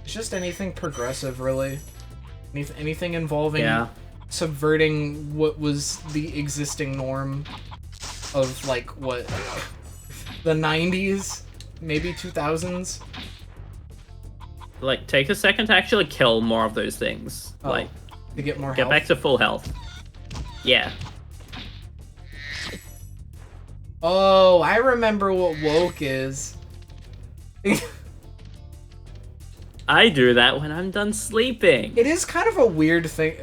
It's just anything progressive, really. Anything involving subverting what was the existing norm of like what the 90s, maybe 2000s. Like, take a second to actually kill more of those things. Oh. Like, to get more Get health? back to full health. Yeah. Oh, I remember what woke is. I do that when I'm done sleeping. It is kind of a weird thing.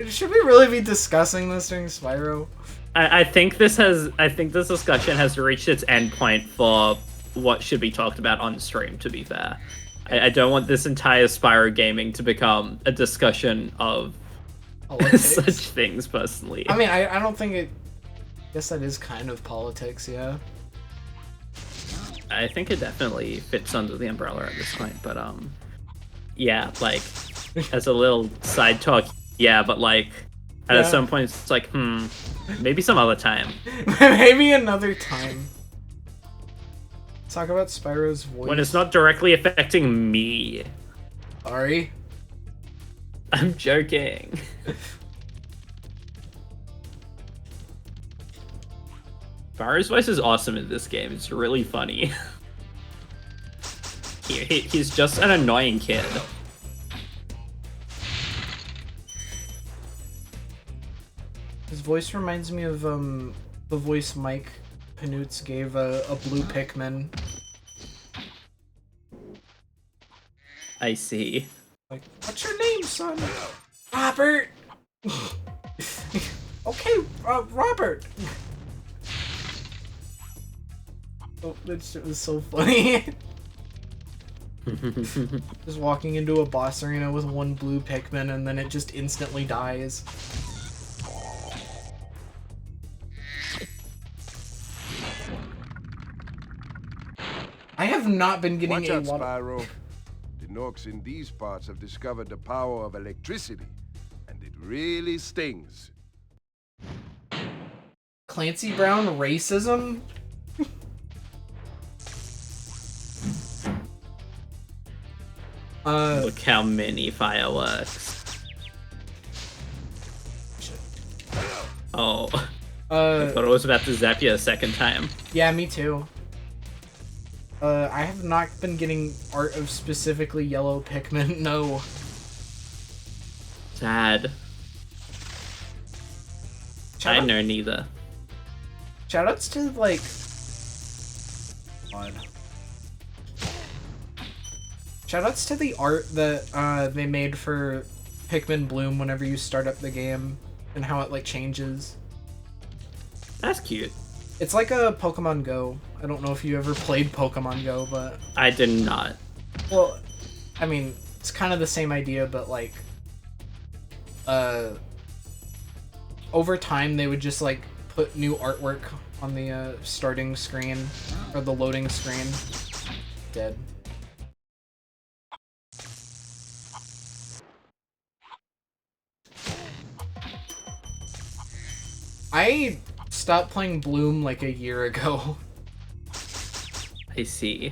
Should we really be discussing this during Spyro? I think this discussion has reached its end point for what should be talked about on stream, to be fair. I don't want this entire Spyro gaming to become a discussion of such things, personally. I mean, I don't think it... I guess that is kind of politics, yeah. I think it definitely fits under the umbrella at this point, but yeah, like, as a little side talk, yeah, but like, at some point it's like, maybe some other time. Maybe another time. Let's talk about Spyro's voice. When it's not directly affecting me. Sorry. I'm joking. Spyro's voice is awesome in this game. It's really funny. He's just an annoying kid. His voice reminds me of the voice Mike Panutz gave a blue Pikmin. I see. Like, what's your name, son? Robert! Okay, Robert! Oh, that shit was so funny. Just walking into a boss arena with one blue Pikmin and then it just instantly dies. I have not been getting Watch a out, lot of... Spyro. The Norks in these parts have discovered the power of electricity, and it really stings. Clancy Brown racism? Look how many fireworks. Shit. Oh. I thought it was about to zap you a second time. Yeah, me too. I have not been getting art of specifically yellow Pikmin, no. Sad. I know neither. Shoutouts to, like... God. Shoutouts to the art that they made for Pikmin Bloom whenever you start up the game, and how it, like, changes. That's cute. It's like a Pokemon Go. I don't know if you ever played Pokemon Go, but... I did not. Well, I mean, it's kind of the same idea, but, like... over time, they would just, like, put new artwork on the starting screen, or the loading screen. Dead. I stopped playing Bloom like a year ago. I see.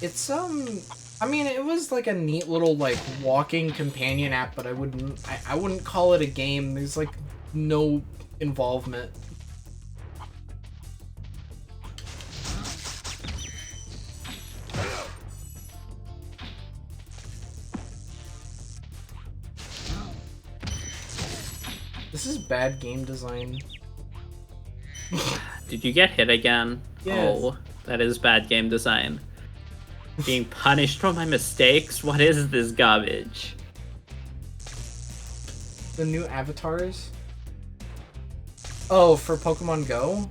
It's I mean, it was like a neat little like walking companion app, but I wouldn't call it a game. There's like no involvement. This is bad game design. Did you get hit again? Yes. Oh, that is bad game design. Being punished for my mistakes? What is this garbage? The new avatars? Oh, for Pokemon Go?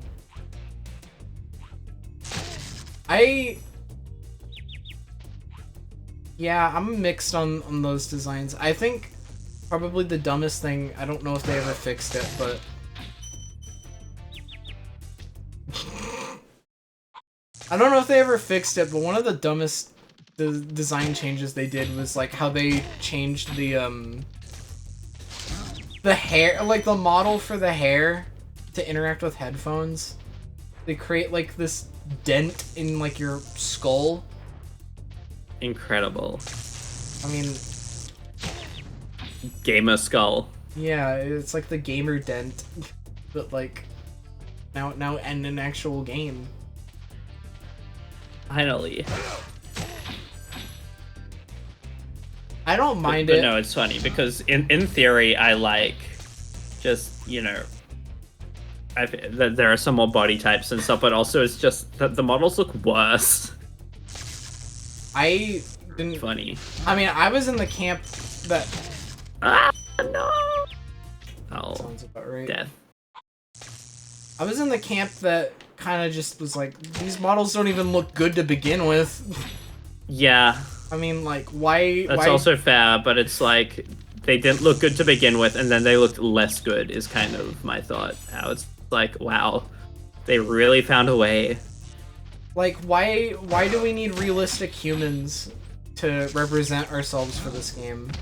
Yeah, I'm mixed on those designs. I think probably the dumbest thing, I don't know if they ever fixed it, but... I don't know if they ever fixed it, but one of the dumbest design changes they did was like how they changed the hair, like the model for the hair to interact with headphones. They create like this dent in like your skull. Incredible. I mean, Gamer skull. yeah, it's like the gamer dent, but like now in an actual game. Finally. I don't mind But it. no, it's funny because in theory, I like just, you know, there are some more body types and stuff, but also it's just that the models look worse. I didn't. Funny. I mean, I was in the camp that. Ah, no. Oh, Sounds about right. death. I was in the camp that kind of just was like, these models don't even look good to begin with. Yeah. I mean, like, why? That's why... also fair, but it's like they didn't look good to begin with, and then they looked less good. Is kind of my thought. How it's like, wow, they really found a way. Like, why do we need realistic humans to represent ourselves for this game?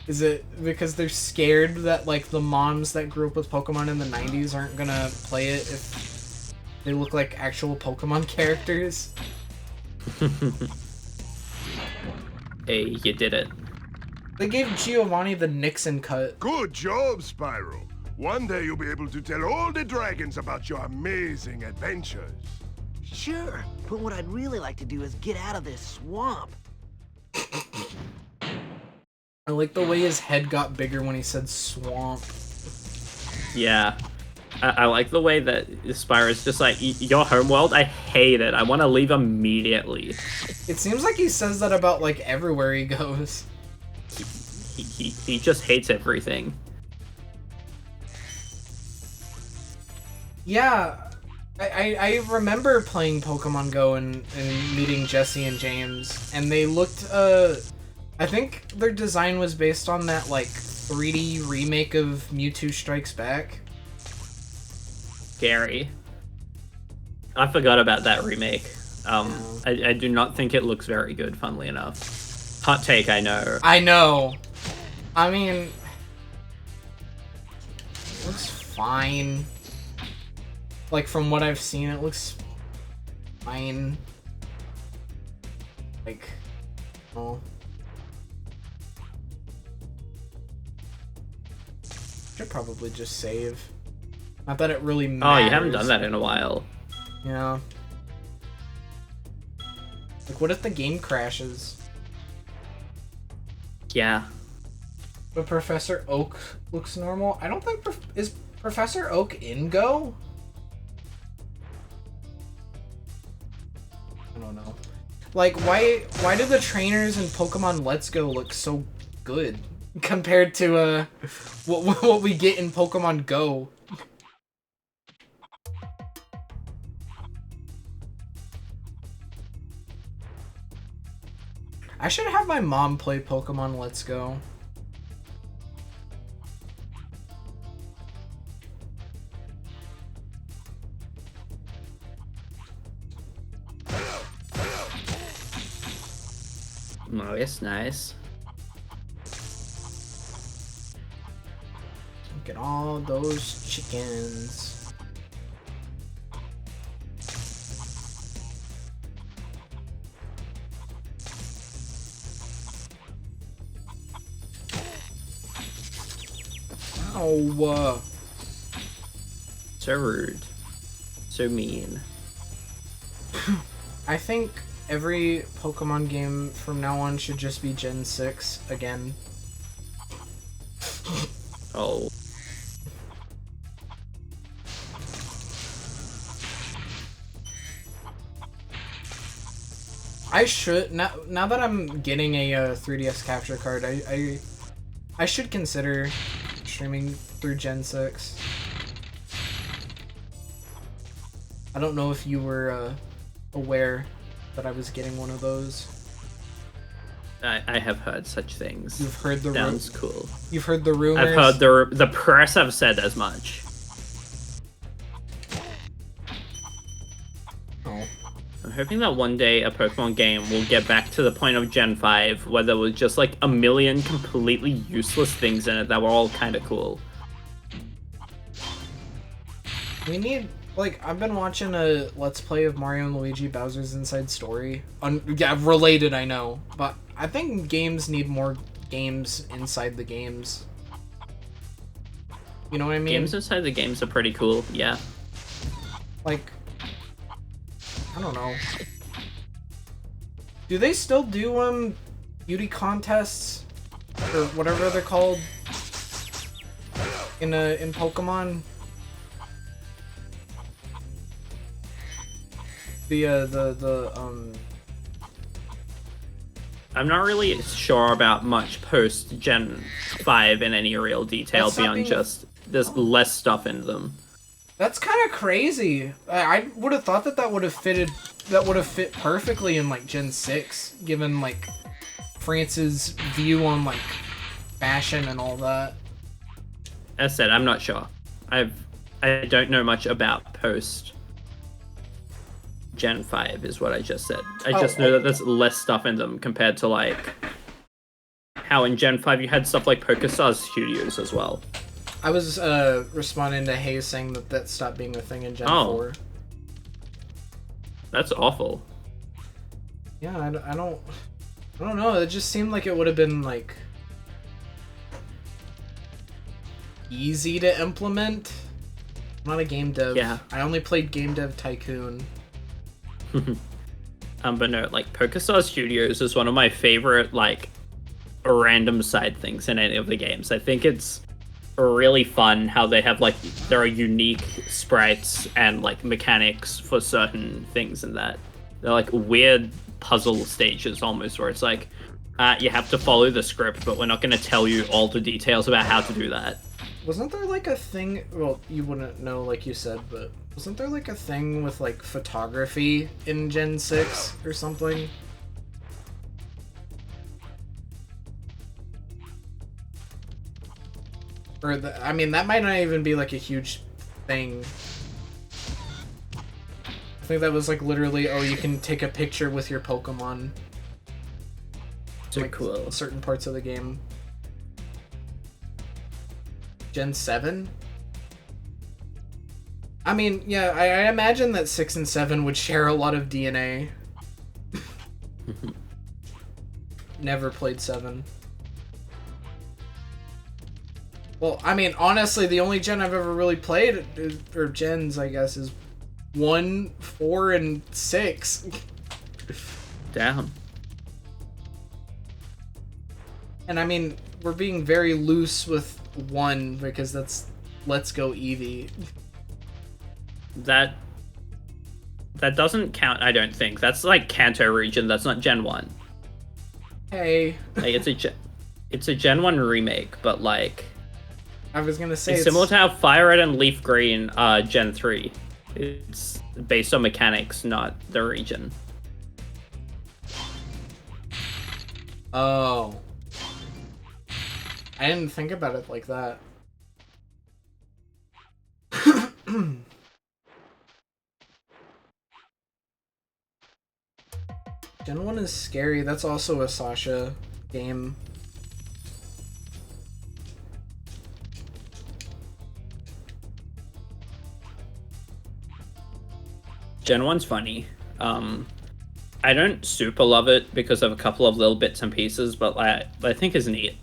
Is it because they're scared that, like, the moms that grew up with Pokemon in the 90s aren't gonna play it if they look like actual Pokemon characters? Hey, you did it. They gave Giovanni the Nixon cut. Good job, Spyro. One day you'll be able to tell all the dragons about your amazing adventures. Sure, but what I'd really like to do is get out of this swamp. I like the way his head got bigger when he said swamp. Yeah. I like the way that Spyro's just like, your homeworld, I hate it. I want to leave immediately. It seems like he says that about, like, everywhere he goes. He just hates everything. Yeah, I remember playing Pokemon Go and meeting Jesse and James, and they looked, I think their design was based on that, like, 3D remake of Mewtwo Strikes Back. Scary. I forgot about that remake. I do not think it looks very good, funnily enough. Hot take, I know. I know. I mean, it looks fine. Like, from what I've seen, it looks fine. Like, oh. Should probably just save. Not that it really matters. Oh, you haven't done that in a while. Yeah. Like, what if the game crashes? Yeah. But Professor Oak looks normal? I don't think... Is Professor Oak in Go? I don't know. Like, why do the trainers in Pokemon Let's Go look so good compared to what we get in Pokemon Go? I should have my mom play Pokemon Let's Go. Nice, nice. Look at all those chickens. Oh, So rude. So mean. I think every Pokemon game from now on should just be Gen 6 again. Oh. I should now that I'm getting a 3DS capture card, I should consider streaming through Gen 6. I don't know if you were aware that I was getting one of those. I have heard such things. You've heard the Sounds cool. You've heard the rumors. I've heard the press have said as much. Oh. I'm hoping that one day a Pokemon game will get back to the point of Gen 5 where there was just like a million completely useless things in it that were all kind of cool. We need, like, I've been watching a Let's Play of Mario and Luigi Bowser's Inside Story. Yeah, related, I know. But I think games need more games inside the games. You know what I mean? Games inside the games are pretty cool, yeah. Like, I don't know. Do they still do beauty contests or whatever they're called in Pokemon. I'm not really sure about much post Gen 5 in any real detail That's not beyond being- just there's less stuff in them. That's kind of crazy. I would have thought that would have fit perfectly in like Gen 6, given like France's view on like fashion and all that. As said, I'm not sure. I don't know much about post Gen 5 is what I just said. I just know that there's less stuff in them compared to like how in Gen 5 you had stuff like PokéStars Studios as well. I was responding to Hayes saying that stopped being a thing in Gen 4. That's awful. Yeah, I don't know. It just seemed like it would have been like easy to implement. I'm not a game dev. Yeah. I only played Game Dev Tycoon. But no, like PokéStars Studios is one of my favorite like random side things in any of the games. I think it's really fun how they have like there are unique sprites and like mechanics for certain things in that. They're like weird puzzle stages almost where it's like you have to follow the script, but we're not going to tell you all the details about how to do that. Wasn't there like a thing, well, you wouldn't know like you said, but wasn't there like a thing with like photography in Gen 6 or something? Or I mean, that might not even be like a huge thing. I think that was like literally, oh, you can take a picture with your Pokemon. So like, cool. Certain parts of the game. Gen 7? I mean, yeah, I imagine that 6 and 7 would share a lot of DNA. Never played 7. Well, I mean, honestly, the only gen I've ever really played, or gens, I guess, is 1, 4, and 6. Damn. And I mean, we're being very loose with 1 because that's Let's Go Eevee. That doesn't count, I don't think. That's like Kanto region, that's not Gen 1. Hey. Like it's a Gen 1 remake, but like I was gonna say it's similar to how Fire Red and Leaf Green are Gen 3. It's based on mechanics, not the region. Oh. I didn't think about it like that. Gen 1 is scary. That's also a Sasha game. Gen 1's funny. I don't super love it because of a couple of little bits and pieces, but I think it's neat.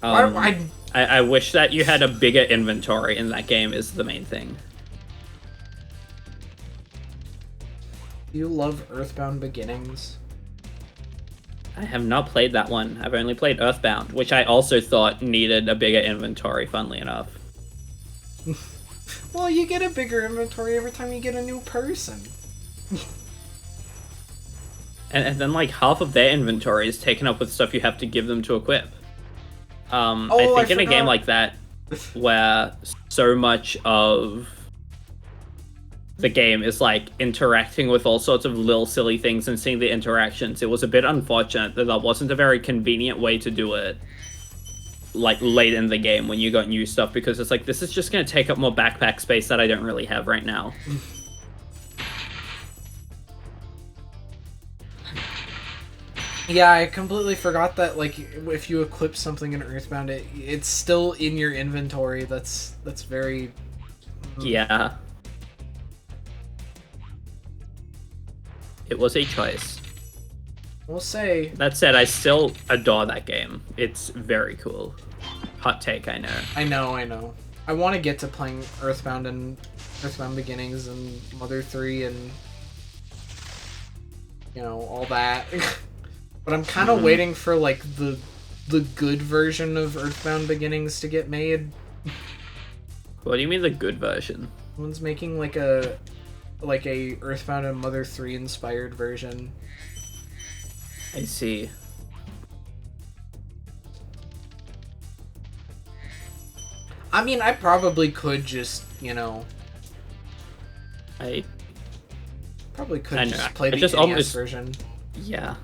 I wish that you had a bigger inventory in that game is the main thing. You love Earthbound Beginnings? I have not played that one. I've only played Earthbound, which I also thought needed a bigger inventory, funnily enough. Well, you get a bigger inventory every time you get a new person. And then like half of their inventory is taken up with stuff you have to give them to equip. I think in a game like that, where so much of the game is like interacting with all sorts of little silly things and seeing the interactions, it was a bit unfortunate that wasn't a very convenient way to do it like late in the game when you got new stuff, because it's like, this is just going to take up more backpack space that I don't really have right now. Yeah, I completely forgot that, like, if you equip something in Earthbound, it's still in your inventory. That's very... Yeah. It was a choice. We'll say... That said, I still adore that game. It's very cool. Hot take, I know. I know. I want to get to playing Earthbound and Earthbound Beginnings and Mother 3 and... you know, all that. But I'm kind of waiting for like the good version of Earthbound Beginnings to get made. What do you mean the good version? Someone's making like a Earthbound and Mother 3 inspired version. I see. I mean, I probably could just, you know, I probably could I know. just play I the just NES almost- version. Yeah.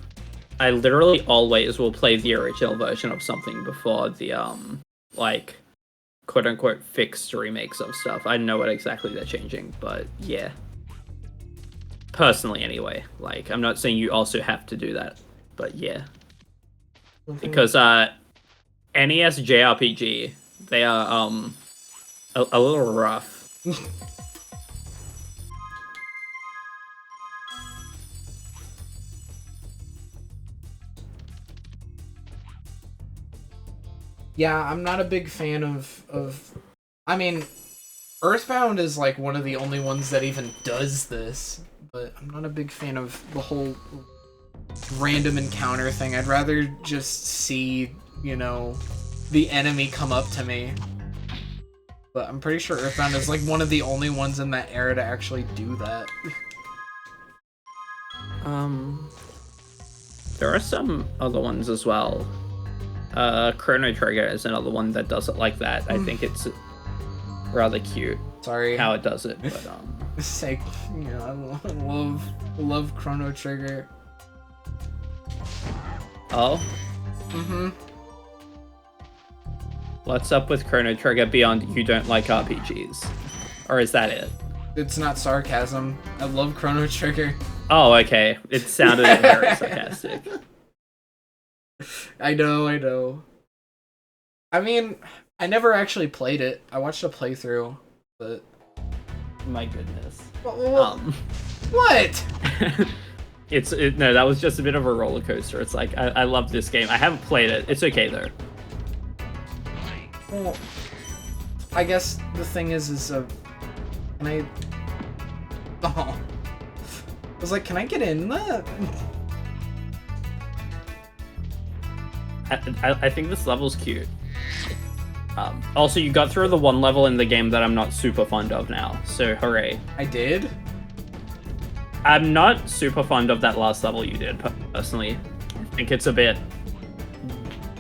I literally always will play the original version of something before the, like, quote-unquote fixed remakes of stuff. I know what exactly they're changing, but yeah. Personally, anyway. Like, I'm not saying you also have to do that, but yeah. Because, NES JRPG, they are, a little rough. Yeah, I'm not a big fan of I mean, Earthbound is like one of the only ones that even does this, but I'm not a big fan of the whole random encounter thing. I'd rather just see, you know, the enemy come up to me. But I'm pretty sure Earthbound is like one of the only ones in that era to actually do that. There are some other ones as well. Chrono Trigger is another one that does it like that. I think it's rather cute Sorry. how it does it, but It's like, you know, I love Chrono Trigger. oh, what's up with Chrono Trigger beyond you don't like RPGs? Or is that it? It's not sarcasm. I love Chrono Trigger. Oh, okay. It sounded very sarcastic. I know. I mean, I never actually played it. I watched a playthrough, but... My goodness. What? No, that was just a bit of a roller coaster. It's like, I love this game. I haven't played it. It's okay, though. Well, I guess the thing is can I... Oh. I was like, can I get in that? I think this level's cute. Also, you got through the one level in the game that I'm not super fond of now, so hooray. I did? I'm not super fond of that last level you did, personally. I think it's a bit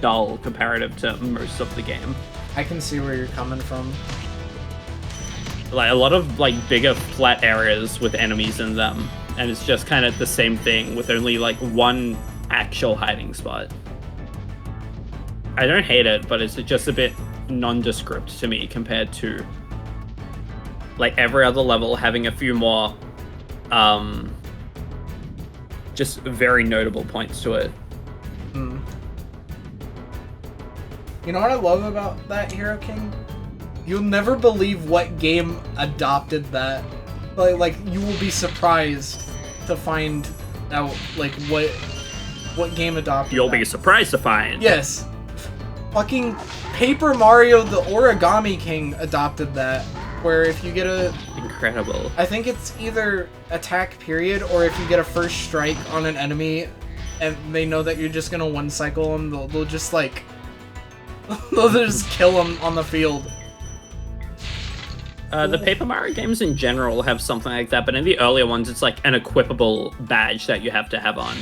dull comparative to most of the game. I can see where you're coming from. Like, a lot of, like, bigger flat areas with enemies in them, and it's just kind of the same thing with only, like, one actual hiding spot. I don't hate it, but it's just a bit nondescript to me compared to like every other level having a few more just very notable points to it. You know what I love about that, Hero King? You'll never believe what game adopted that. Like you will be surprised to find out like what game adopted You'll that. be surprised to find. Yes. Fucking Paper Mario the Origami King adopted that, where if you get a... Incredible. I think it's either attack period, or if you get a first strike on an enemy, and they know that you're just gonna one-cycle them, they'll just, like... they'll just kill them on the field. The Paper Mario games in general have something like that, but in the earlier ones, it's like an equipable badge that you have to have on.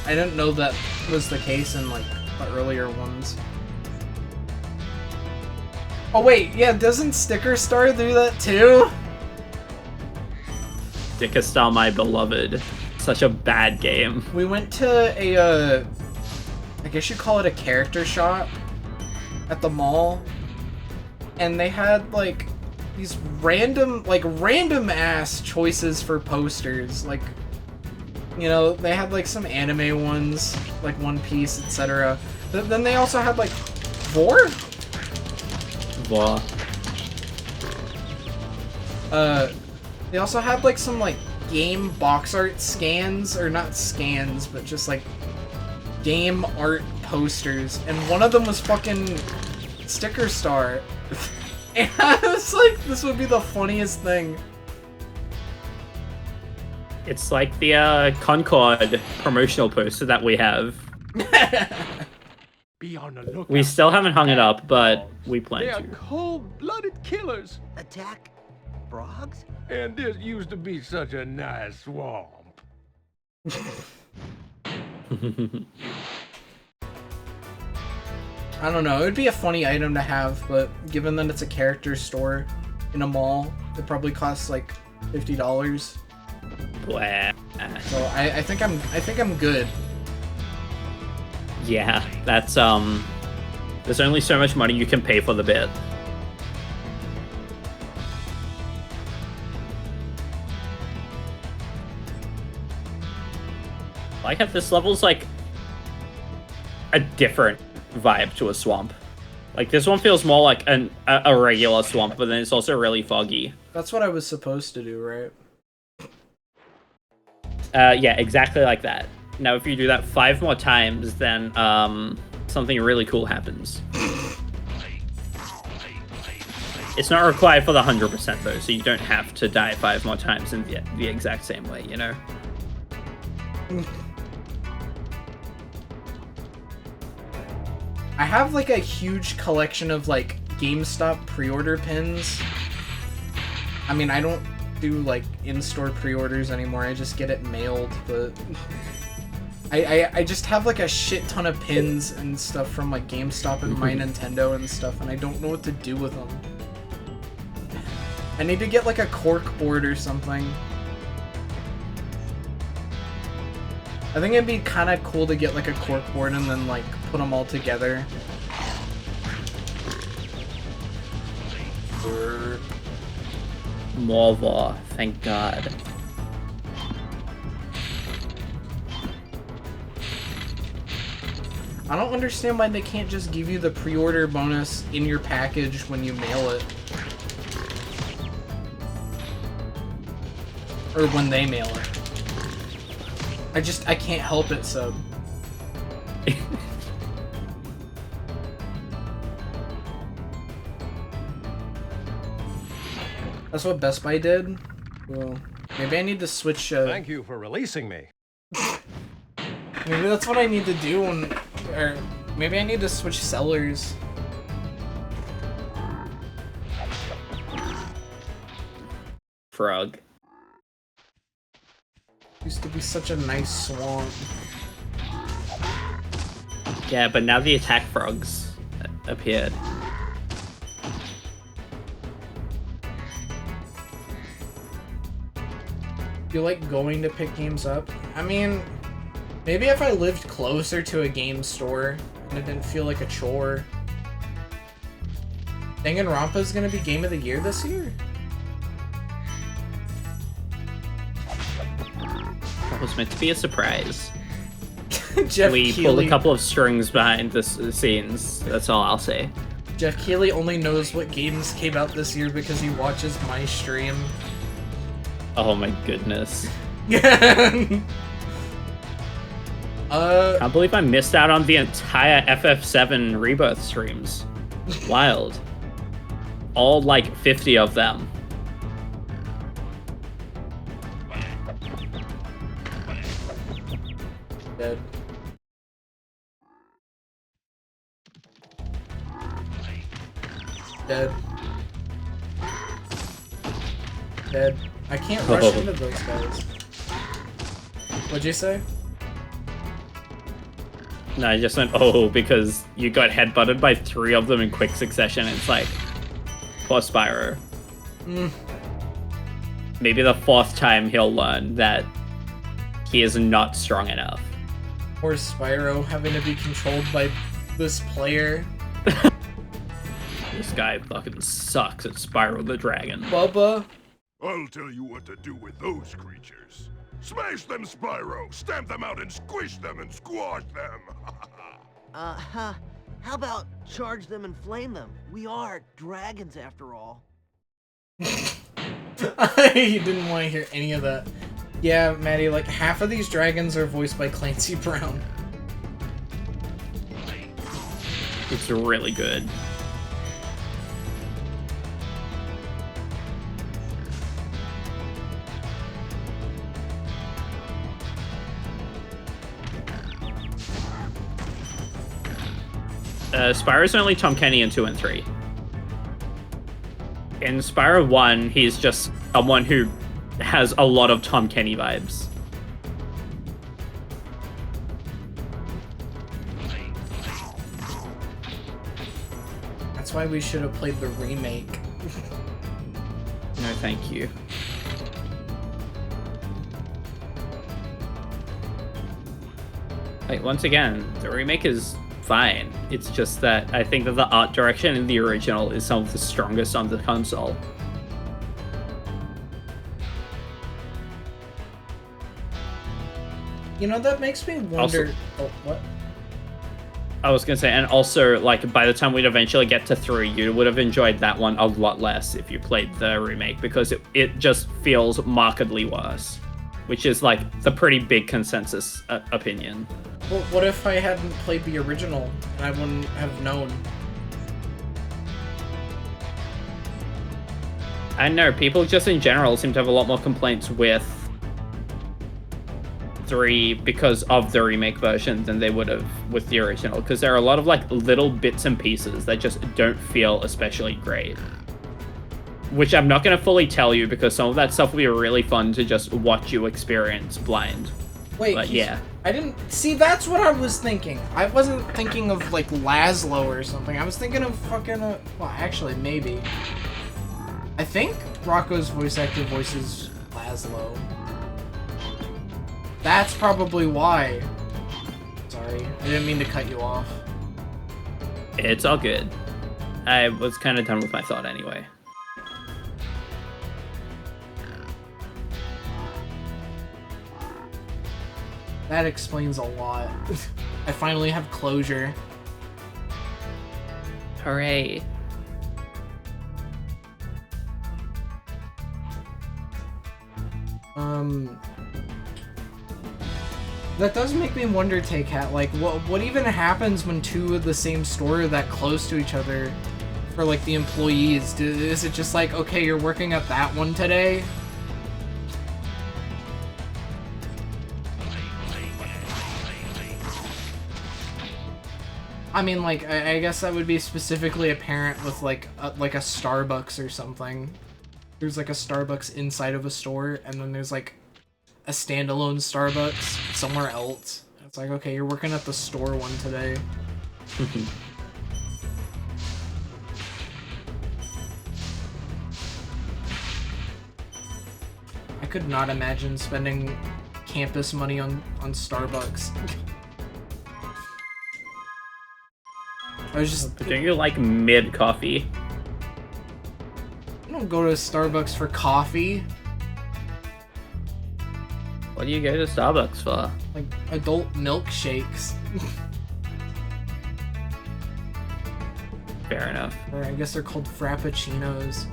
I didn't know that was the case in, like, the earlier ones. Oh wait, yeah, doesn't Sticker Star do that too? Sticker Star, my beloved. Such a bad game. We went to a, I guess you'd call it a character shop at the mall, and they had, like, these random ass choices for posters. Like, you know, they had, like, some anime ones, like One Piece, etc. Then they also had, like, Vor? Wow. They also had, like, some, like, game box art scans, or not scans, but just, like, game art posters, and one of them was fucking Sticker Star. And I was like, this would be the funniest thing. It's like the Concord promotional poster that we have. Be on the lookout. We still haven't hung it up, but we They plan are to. cold-blooded killers. Attack frogs? And this used to be such a nice swamp. I don't know. It would be a funny item to have, but given that it's a character store in a mall, it probably costs like $50. Blah. So I think I'm good. Yeah, that's there's only so much money you can pay for the bit. I like how this level's like a different vibe to a swamp. Like this one feels more like a regular swamp, but then it's also really foggy. That's what I was supposed to do, right? Yeah, exactly like that. Now, if you do that 5 more times, then something really cool happens. It's not required for the 100% though, so you don't have to die 5 more times in the exact same way, you know? I have like a huge collection of like GameStop pre-order pins. I mean, I don't do like in-store pre-orders anymore. I just get it mailed, but I just have like a shit ton of pins and stuff from like GameStop and My Nintendo and stuff, and I don't know what to do with them. I need to get like a cork board or something. I think it'd be kind of cool to get like a cork board and then like put them all together. Morva, thank God. I don't understand why they can't just give you the pre-order bonus in your package when you mail it. Or when they mail it. I can't help it, Sub. That's what Best Buy did? Well, maybe I need to switch, Thank you for releasing me. maybe that's what I need to do when... Or maybe I need to switch sellers. Frog. Used to be such a nice swamp. Yeah, but now the attack frogs appeared. You like going to pick games up? I mean, maybe if I lived closer to a game store and it didn't feel like a chore. Danganronpa's gonna be Game of the Year this year? That was meant to be a surprise. Jeff We Keighley. pulled a couple of strings behind the scenes. That's all I'll say. Jeff Keighley only knows what games came out this year because he watches my stream. Oh my goodness. Can't Can't believe I missed out on the entire FF7 Rebirth streams. Wild. All like 50 of them. Dead. Dead. Dead. I can't rush Oh. into those guys. What'd you say? No, I just went, oh, because you got headbutted by 3 of them in quick succession. It's like, poor Spyro. Maybe the 4th time he'll learn that he is not strong enough. Or Spyro having to be controlled by this player. This guy fucking sucks at Spyro the Dragon. Bubba. I'll tell you what to do with those creatures. Smash them, Spyro! Stamp them out and squish them and squash them! How about charge them and flame them? We are dragons after all. He didn't want to hear any of that. Yeah, Maddie, like half of these dragons are voiced by Clancy Brown. It's really good. Spyro's only Tom Kenny in 2 and 3. In Spyro 1, he's just someone who has a lot of Tom Kenny vibes. That's why we should have played the remake. No, thank you. Like, once again, the remake is fine. It's just that I think that the art direction in the original is some of the strongest on the console. You know, that makes me wonder... Also- oh, what? I was gonna say, and also, like, by the time we'd eventually get to 3, you would have enjoyed that one a lot less if you played the remake, because it just feels markedly worse. Which is, like, the pretty big consensus opinion. Well, what if I hadn't played the original and I wouldn't have known? I know, people just in general seem to have a lot more complaints with 3 because of the remake version than they would have with the original, because there are a lot of like little bits and pieces that just don't feel especially great. Which I'm not going to fully tell you because some of that stuff will be really fun to just watch you experience blind. Wait, but yeah. I didn't... See, that's what I was thinking. I wasn't thinking of, like, Laszlo or something. I was thinking of fucking... well, actually, maybe. I think Rocco's voice actor voices Laszlo. That's probably why. Sorry, I didn't mean to cut you off. It's all good. I was kind of done with my thought anyway. That explains a lot. I finally have closure. Hooray. That does make me wonder, Tay-Cat, like, what even happens when 2 of the same store are that close to each other for, like, the employees? Is it just like, okay, you're working at that one today? I mean, like, I guess that would be specifically apparent with, like a Starbucks or something. There's, like, a Starbucks inside of a store, and then there's, like, a standalone Starbucks somewhere else. It's like, okay, you're working at the store one today. I could not imagine spending campus money on Starbucks. I was just... But don't you like mid-coffee? I don't go to Starbucks for coffee. What do you go to Starbucks for? Like, adult milkshakes. Fair enough. Or I guess they're called frappuccinos.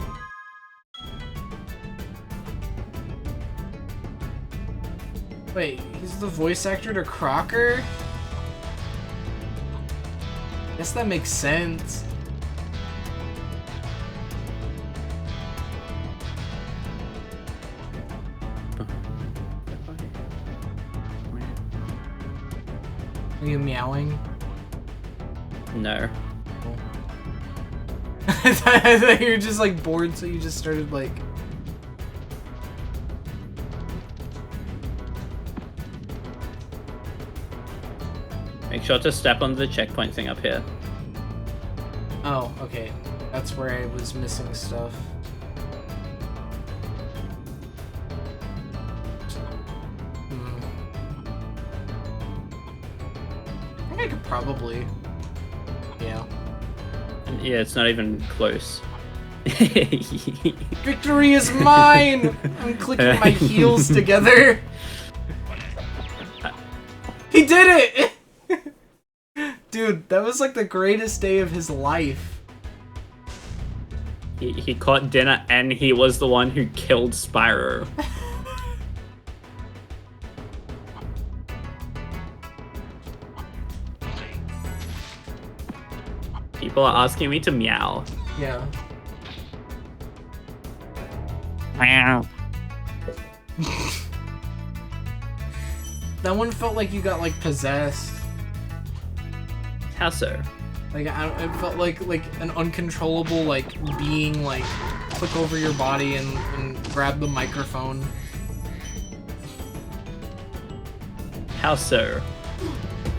Wait, he's the voice actor to Crocker? Guess that makes sense. Are you meowing? No. I thought you were just like bored, so you just started like... Make sure to step on the checkpoint thing up here. Oh, okay. That's where I was missing stuff. I think I could probably... Yeah. Yeah, it's not even close. Victory is mine! I'm clicking my heels together. He did it! Dude, that was like the greatest day of his life. He caught dinner and he was the one who killed Spyro. People are asking me to meow. Yeah. Meow. That one felt like you got like possessed. How so? Like it felt like an uncontrollable like being like click over your body and grab the microphone. How so?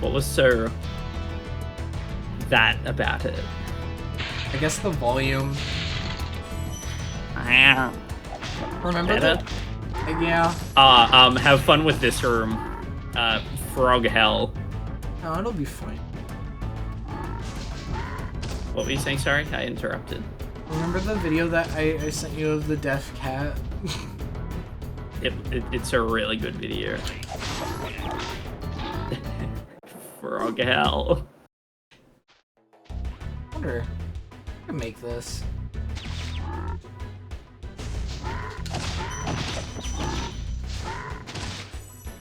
What was so that about it? I guess the volume. Remember Better? that? Yeah. Have fun with this room. Frog hell. No, it'll be fine. What were you saying? Sorry, I interrupted. Remember the video that I sent you of the deaf cat? It's a really good video. Frog hell. I wonder. I can make this.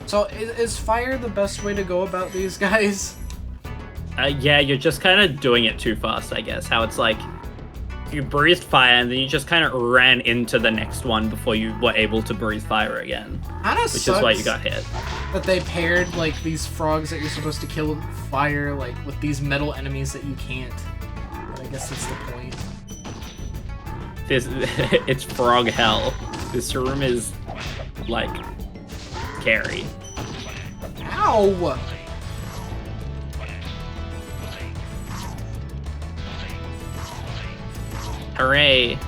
So, is fire the best way to go about these guys? Yeah, you're just kind of doing it too fast, I guess. How it's like, you breathed fire and then you just kind of ran into the next one before you were able to breathe fire again. Which is why you got hit. That they paired, like, these frogs that you're supposed to kill with fire, like, with these metal enemies that you can't. But I guess that's the point. It's frog hell. This room is, like, scary. Ow! Hooray!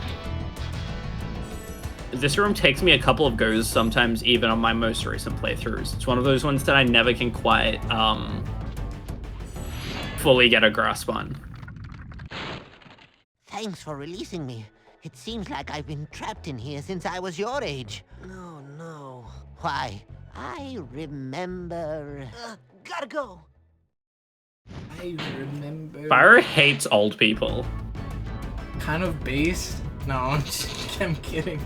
This room takes me a couple of goes sometimes, even on my most recent playthroughs. It's one of those ones that I never can quite fully get a grasp on. Thanks for releasing me. It seems like I've been trapped in here since I was your age. No, no. Why, I remember... Gotta go. I remember. Spyro hates old people. Kind of based? No, I'm kidding.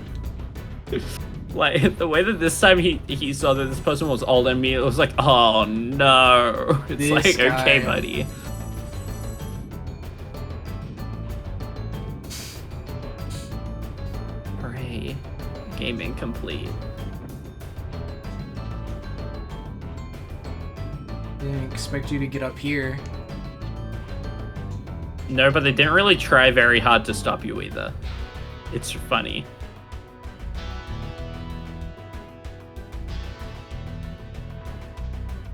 Like, the way that this time he saw that this person was old and me, it was like, oh no. It's This like, guy. okay, buddy. Hooray. Game incomplete. Didn't expect you to get up here. No, but they didn't really try very hard to stop you either. It's funny.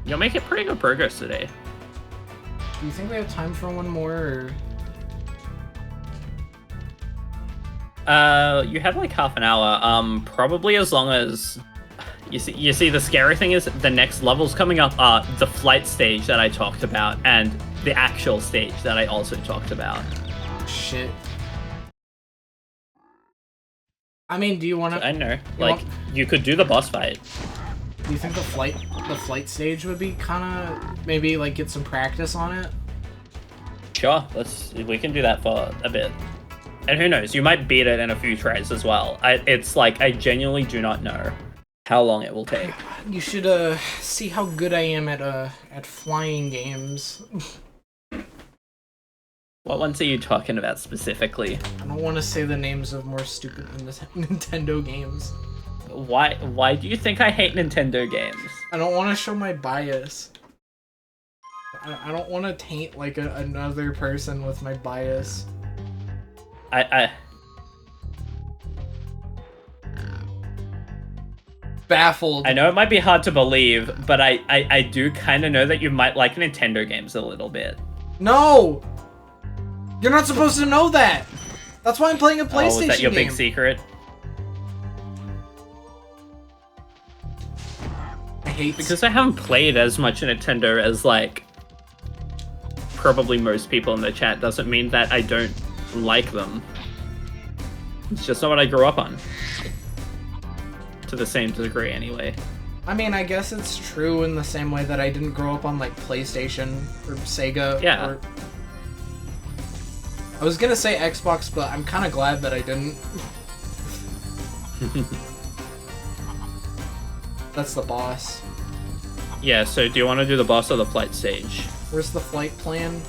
You're making pretty good progress today. Do you think we have time for one more, or... You have like half an hour. Probably as long as you see the scary thing is the next levels coming up are the flight stage that I talked about and the actual stage that I also talked about. Shit. I mean, do you want to... I know. Like, you could do the boss fight. Do you think the flight stage would be kind of... Maybe, like, get some practice on it? Sure, we can do that for a bit. And who knows, you might beat it in a few tries as well. It's like, I genuinely do not know how long it will take. You should, see how good I am at flying games. What ones are you talking about specifically? I don't want to say the names of more stupid Nintendo games. Why do you think I hate Nintendo games? I don't want to show my bias. I don't want to taint, like, another person with my bias. Baffled. I know it might be hard to believe, but I do kind of know that you might like Nintendo games a little bit. No! You're not supposed to know that! That's why I'm playing a PlayStation game. Oh, is that your big secret? I hate... Because I haven't played as much Nintendo as, like, probably most people in the chat doesn't mean that I don't like them. It's just not what I grew up on. To the same degree, anyway. I mean, I guess it's true in the same way that I didn't grow up on, like, PlayStation or Sega. Yeah. Or... I was gonna say Xbox, but I'm kind of glad that I didn't. That's the boss. Yeah, so do you want to do the boss or the flight stage? Where's the flight plan?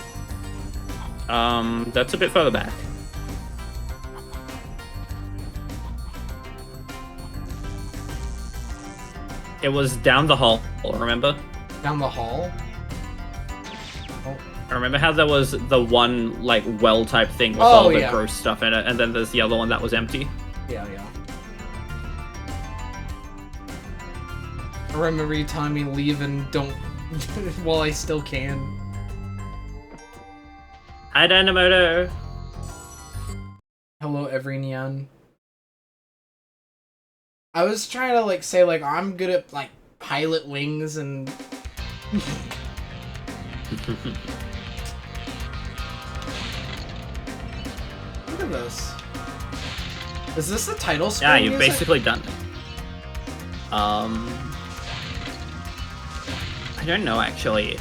That's a bit further back. It was down the hall, remember? Down the hall? Oh. Remember how there was the one, like, well type thing with Oh, all the yeah. gross stuff in it, and then there's the other one that was empty? Yeah. I remember you telling me leave and don't while I still can. Hi, Dynamoto! Hello, every neon. I was trying to like say like I'm good at like pilot wings and look at this. Is this the title screen? Yeah, you've music? basically done it. I don't know, actually.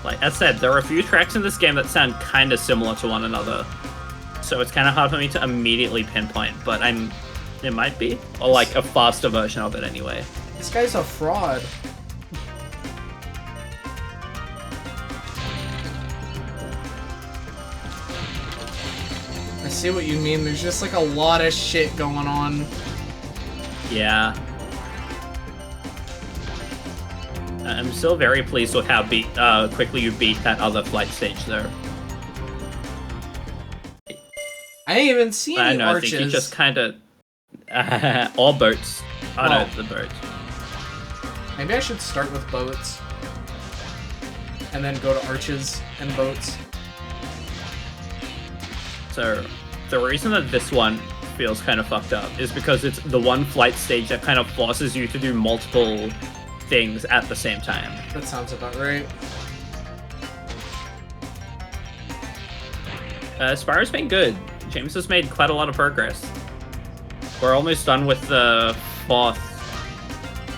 Like I said, there are a few tracks in this game that sound kind of similar to one another. So it's kind of hard for me to immediately pinpoint, but it might be. Or like a faster version of it anyway. This guy's a fraud. I see what you mean. There's just like a lot of shit going on. Yeah. I'm still very pleased with how quickly you beat that other flight stage though. I didn't even see I any know, arches. I think you just kind of... all boats. Oh Well. no, the boat. Maybe I should start with boats. And then go to arches and boats. So, the reason that this one feels kind of fucked up is because it's the one flight stage that kind of forces you to do multiple things at the same time. That sounds about right. Spyro's been good. James has made quite a lot of progress. We're almost done with the 4th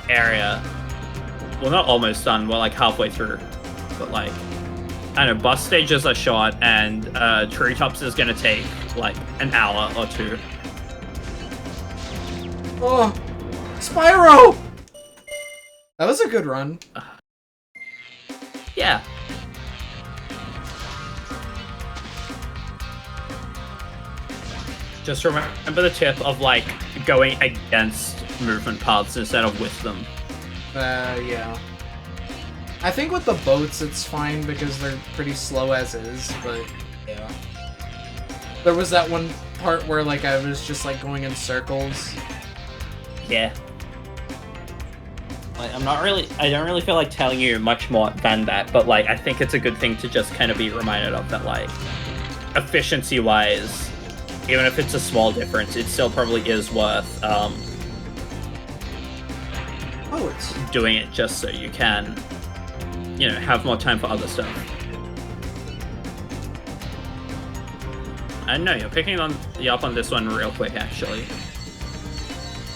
area. Well, not almost done, we're like halfway through. But like, I don't know, bus stages are short, and treetops is gonna take like an hour or 2. Oh! Spyro! That was a good run. Yeah. Just remember the tip of like going against movement paths instead of with them. Yeah. I think with the boats it's fine because they're pretty slow as is, but yeah. There was that one part where like I was just like going in circles. Yeah. Like, I don't really feel like telling you much more than that, but like I think it's a good thing to just kind of be reminded of that, like efficiency wise, even if it's a small difference, it still probably is worth Boats. doing it just so you can, you know, have more time for other stuff. I know you're picking you up on this one real quick, actually.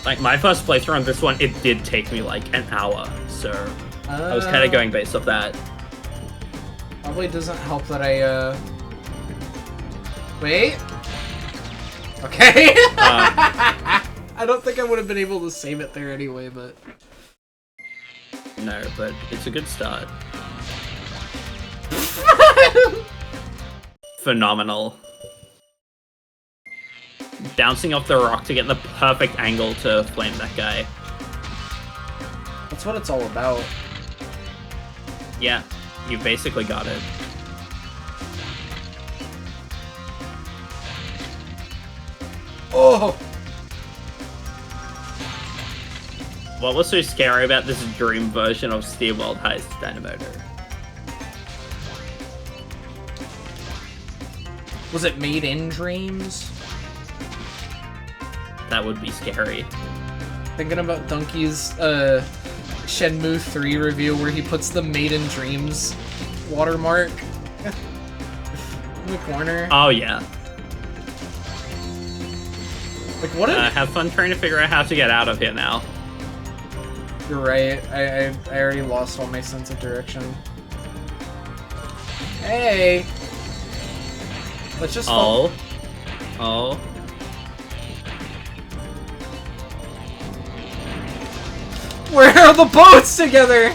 Like my first playthrough on this one, it did take me like an hour, so I was kind of going based off that. Probably doesn't help that I wait. Okay. I don't think I would have been able to save it there anyway, but No, but it's a good start. Phenomenal. Bouncing off the rock to get the perfect angle to flame that guy. that's what it's all about. Yeah, you basically got it. Oh! What was so scary about this dream version of SteamWorld Heist, Dynamoto? Was it made in dreams? That would be scary. Thinking about Donkey's Shenmue 3 review where he puts the Made in Dreams watermark in the corner. Oh yeah. Like what a Have fun trying to figure out how to get out of here now. You're right. I already lost all my sense of direction. Hey! Let's just Oh. Where are the boats together?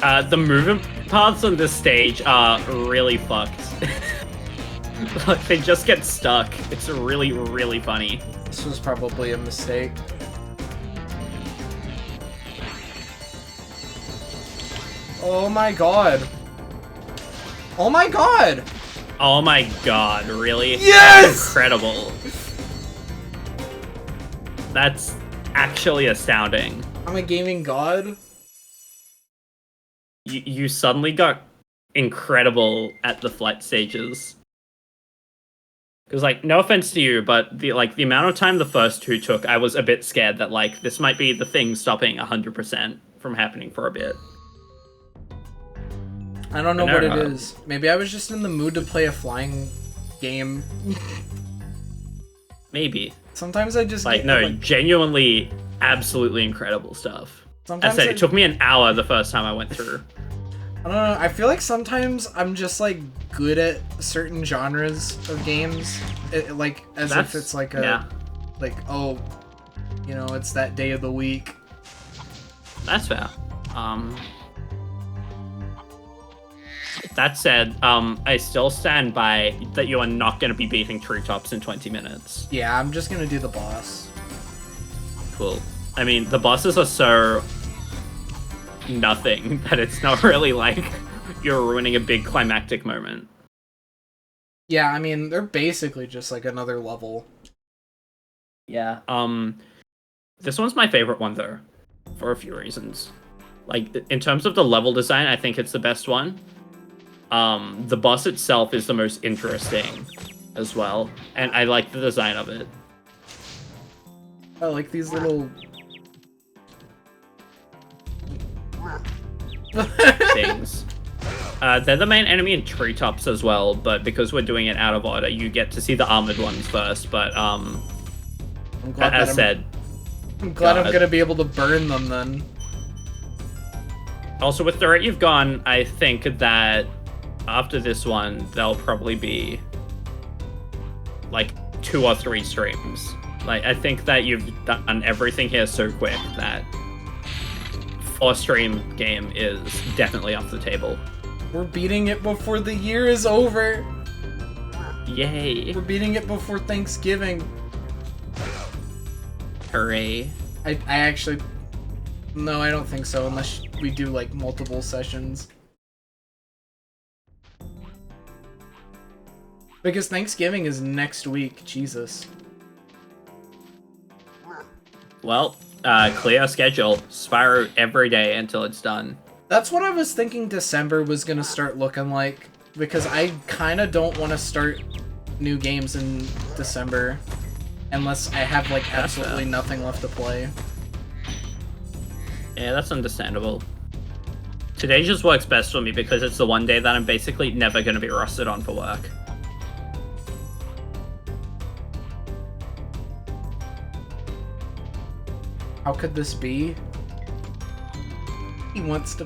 The movement paths on this stage are really fucked. Like, they just get stuck. It's really, really funny. This was probably a mistake. Oh my god. Oh my god! Oh my god, really? Yes! That's incredible. That's actually astounding. I'm a gaming god. You suddenly got incredible at the flight stages. Because, like, no offense to you, but the amount of time the first two took, I was a bit scared that, like, this might be the thing stopping 100% from happening for a bit. I don't know what it is. Maybe I was just in the mood to play a flying game. Maybe. Sometimes I just like, get, no, like, genuinely, absolutely incredible stuff. sometimes I said, it took me an hour the first time I went through. I don't know, I feel like sometimes I'm just, like, good at certain genres of games. Like, as if it's like a, yeah. like, oh, you know, it's that day of the week. That's fair. That said, I still stand by that you are not going to be beating treetops in 20 minutes. Yeah, I'm just gonna do the boss. Cool. I mean, the bosses are so nothing that it's not really like you're ruining a big climactic moment. Yeah, I mean, they're basically just like another level. Yeah. This one's my favorite one though, for a few reasons. Like, in terms of the level design, I think it's the best one. The boss itself is the most interesting as well, and I like the design of it. I like these little things. They're the main enemy in treetops as well, but because we're doing it out of order, you get to see the armored ones first. But I'm glad as said, I'm glad I'm gonna be able to burn them then. Also, with the rate you've gone, I think that after this one, there'll probably be like 2 or 3 streams. Like, I think that you've done everything here so quick that 4-stream game is definitely off the table. We're beating it before the year is over. Yay. We're beating it before Thanksgiving. Hooray. I actually... No, I don't think so, unless we do, like, multiple sessions. Because Thanksgiving is next week, Jesus. Well, clear schedule. Spyro every day until it's done. That's what I was thinking December was gonna start looking like, because I kinda don't want to start new games in December unless I have, like, absolutely nothing left to play. Yeah, that's understandable. Today just works best for me because it's the one day that I'm basically never going to be rostered on for work. How could this be? He wants to...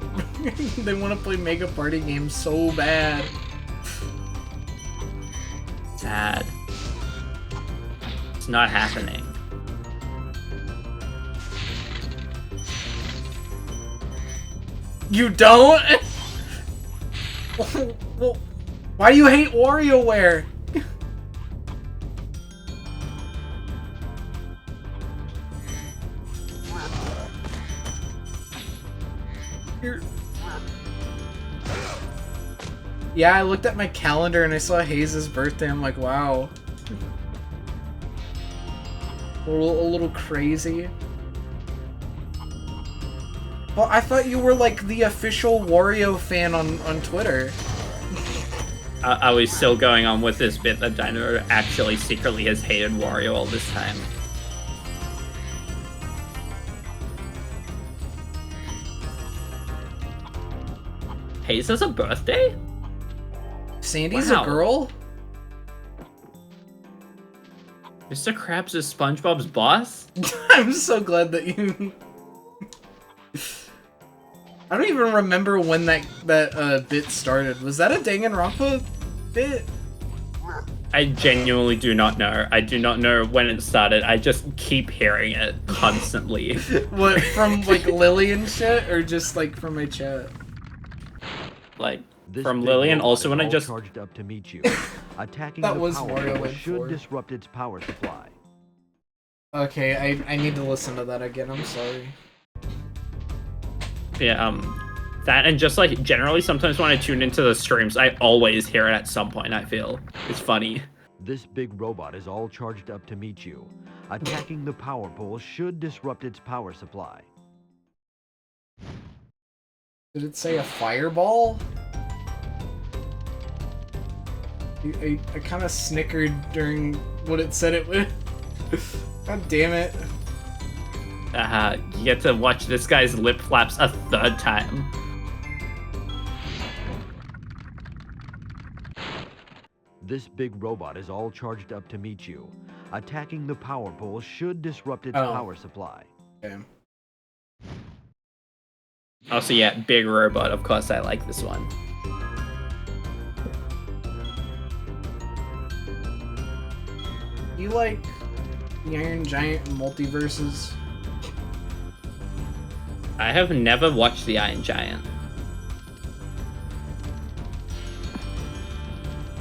They want to play Mega Party games so bad. Sad. It's not happening. You don't? Well, why do you hate WarioWare? Yeah, I looked at my calendar and I saw Hayes' birthday. I'm like, wow. A little crazy. Well, I thought you were like the official Wario fan on Twitter. I was still going on with this bit that Dino actually secretly has hated Wario all this time. Hayes has a birthday? Sandy's a girl? Mr. Krabs is SpongeBob's boss? I'm so glad that you... I don't even remember when that bit started. Was that a Danganronpa bit? I genuinely do not know. I do not know when it started. I just keep hearing it constantly. What, from like Lily and shit, or just like from my chat? Like This from big Lily, and robot also is when I all just charged up to meet you. Attacking That the was power Wario pole Land should 4. disrupt its power supply. Okay, I need to listen to that again. I'm sorry. yeah That and just like generally sometimes when I tune into the streams, I always hear it at some point, I feel. It's funny. This big robot is all charged up to meet you. Attacking the power pole should disrupt its power supply. Did it say a fireball? I kind of snickered during what it said it would. God damn it. You get to watch this guy's lip flaps a third time. This big robot is all charged up to meet you. Attacking the power pole should disrupt its Oh. power supply. Okay. Also, yeah, big robot. Of course, I like this one. You like the Iron Giant and multiverses? I have never watched The Iron Giant.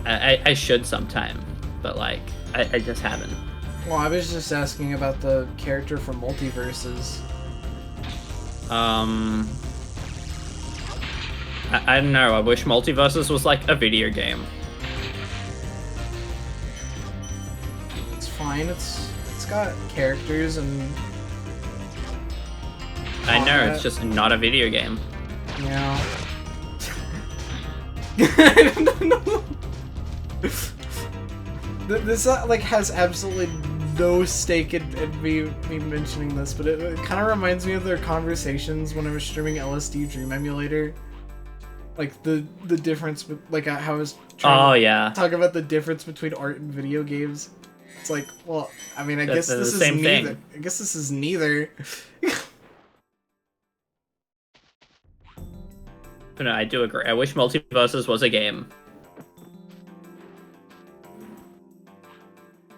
I should sometime, but like, I just haven't. Well, I was just asking about the character from multiverses. I don't know. I wish Multiverses was like a video game. It's fine. It's got characters and. I know, combat. it's just not a video game. Yeah. I don't know. This like has absolutely no stake in me mentioning this, but it kind of reminds me of their conversations when I was streaming LSD Dream Emulator. Like the difference, like how I was trying to talk about the difference between art and video games. It's like, well, I mean, I guess this is same neither. thing. I guess this is neither. But no, I do agree. I wish Multiverses was a game.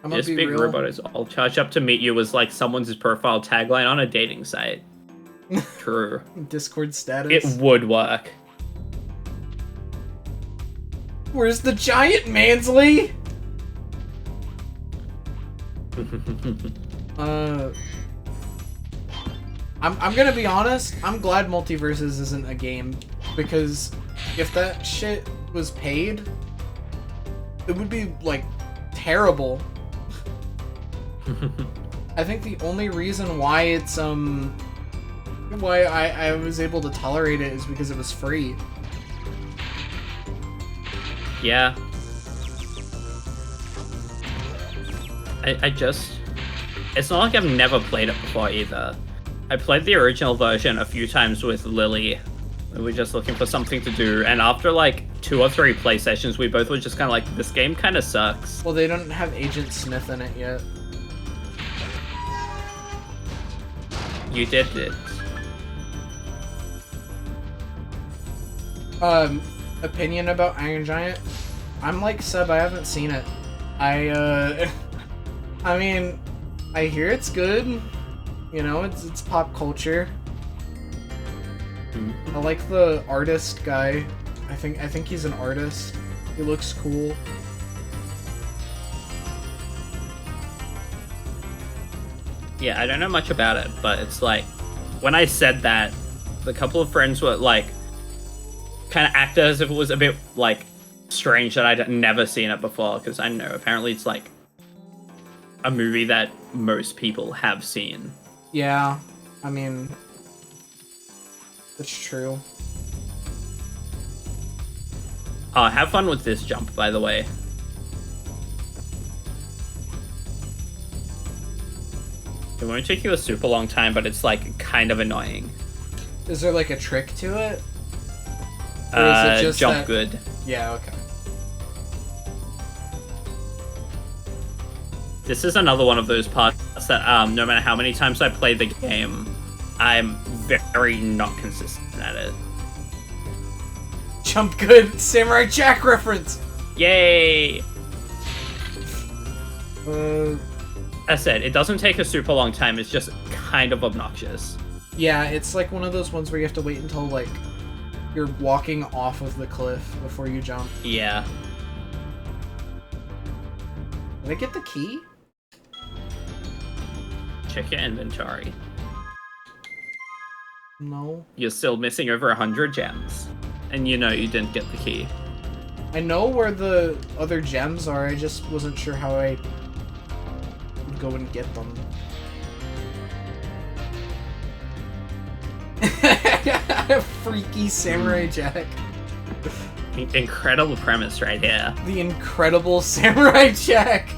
I'm gonna This be big real. robot is all charged up to meet you was like someone's profile tagline on a dating site. True. Discord status. It would work. Where's the giant, Mansley? I'm gonna be honest, I'm glad Multiverses isn't a game, because if that shit was paid, it would be, like, terrible. I think the only reason why it's, why I was able to tolerate it is because it was free. Yeah. I just... It's not like I've never played it before either. I played the original version a few times with Lily. We were just looking for something to do, and after like 2 or 3 play sessions, we both were just kind of like, this game kind of sucks. Well, they don't have Agent Smith in it yet. You did it. Opinion about Iron Giant? I'm like Seb, I haven't seen it. I mean, I hear it's good. You know, it's pop culture. I like the artist guy. I think he's an artist. He looks cool. Yeah, I don't know much about it, but it's like, when I said that, the couple of friends were like, kind of acted as if it was a bit like strange that I'd never seen it before, because I know apparently it's like a movie that most people have seen. Yeah, I mean, that's true. Have fun with this jump, by the way. It won't take you a super long time, but it's like kind of annoying. Is there like a trick to it? Or is it just jump that... good. Yeah, okay. This is another one of those parts that no matter how many times I play the game, I'm very not consistent at it. Jump good! Samurai Jack reference! Yay! Uh, As I said, it doesn't take a super long time, it's just kind of obnoxious. yeah, it's like one of those ones where you have to wait until, like, you're walking off of the cliff before you jump. Yeah. Did I get the key? Check your inventory. No. You're still missing over 100 gems. And you know you didn't get the key. I know where the other gems are, I just wasn't sure how I would go and get them. Freaky Samurai Jack. Incredible premise right here. The incredible Samurai Jack.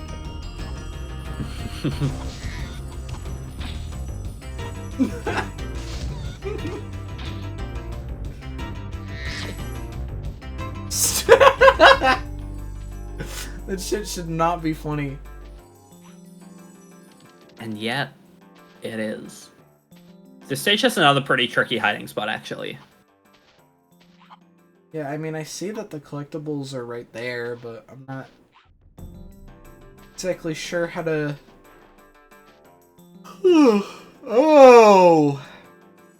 That shit should not be funny. And yet, it is. This stage has another pretty tricky hiding spot, actually. Yeah, I mean, I see that the collectibles are right there, but I'm not exactly sure how to... Oh!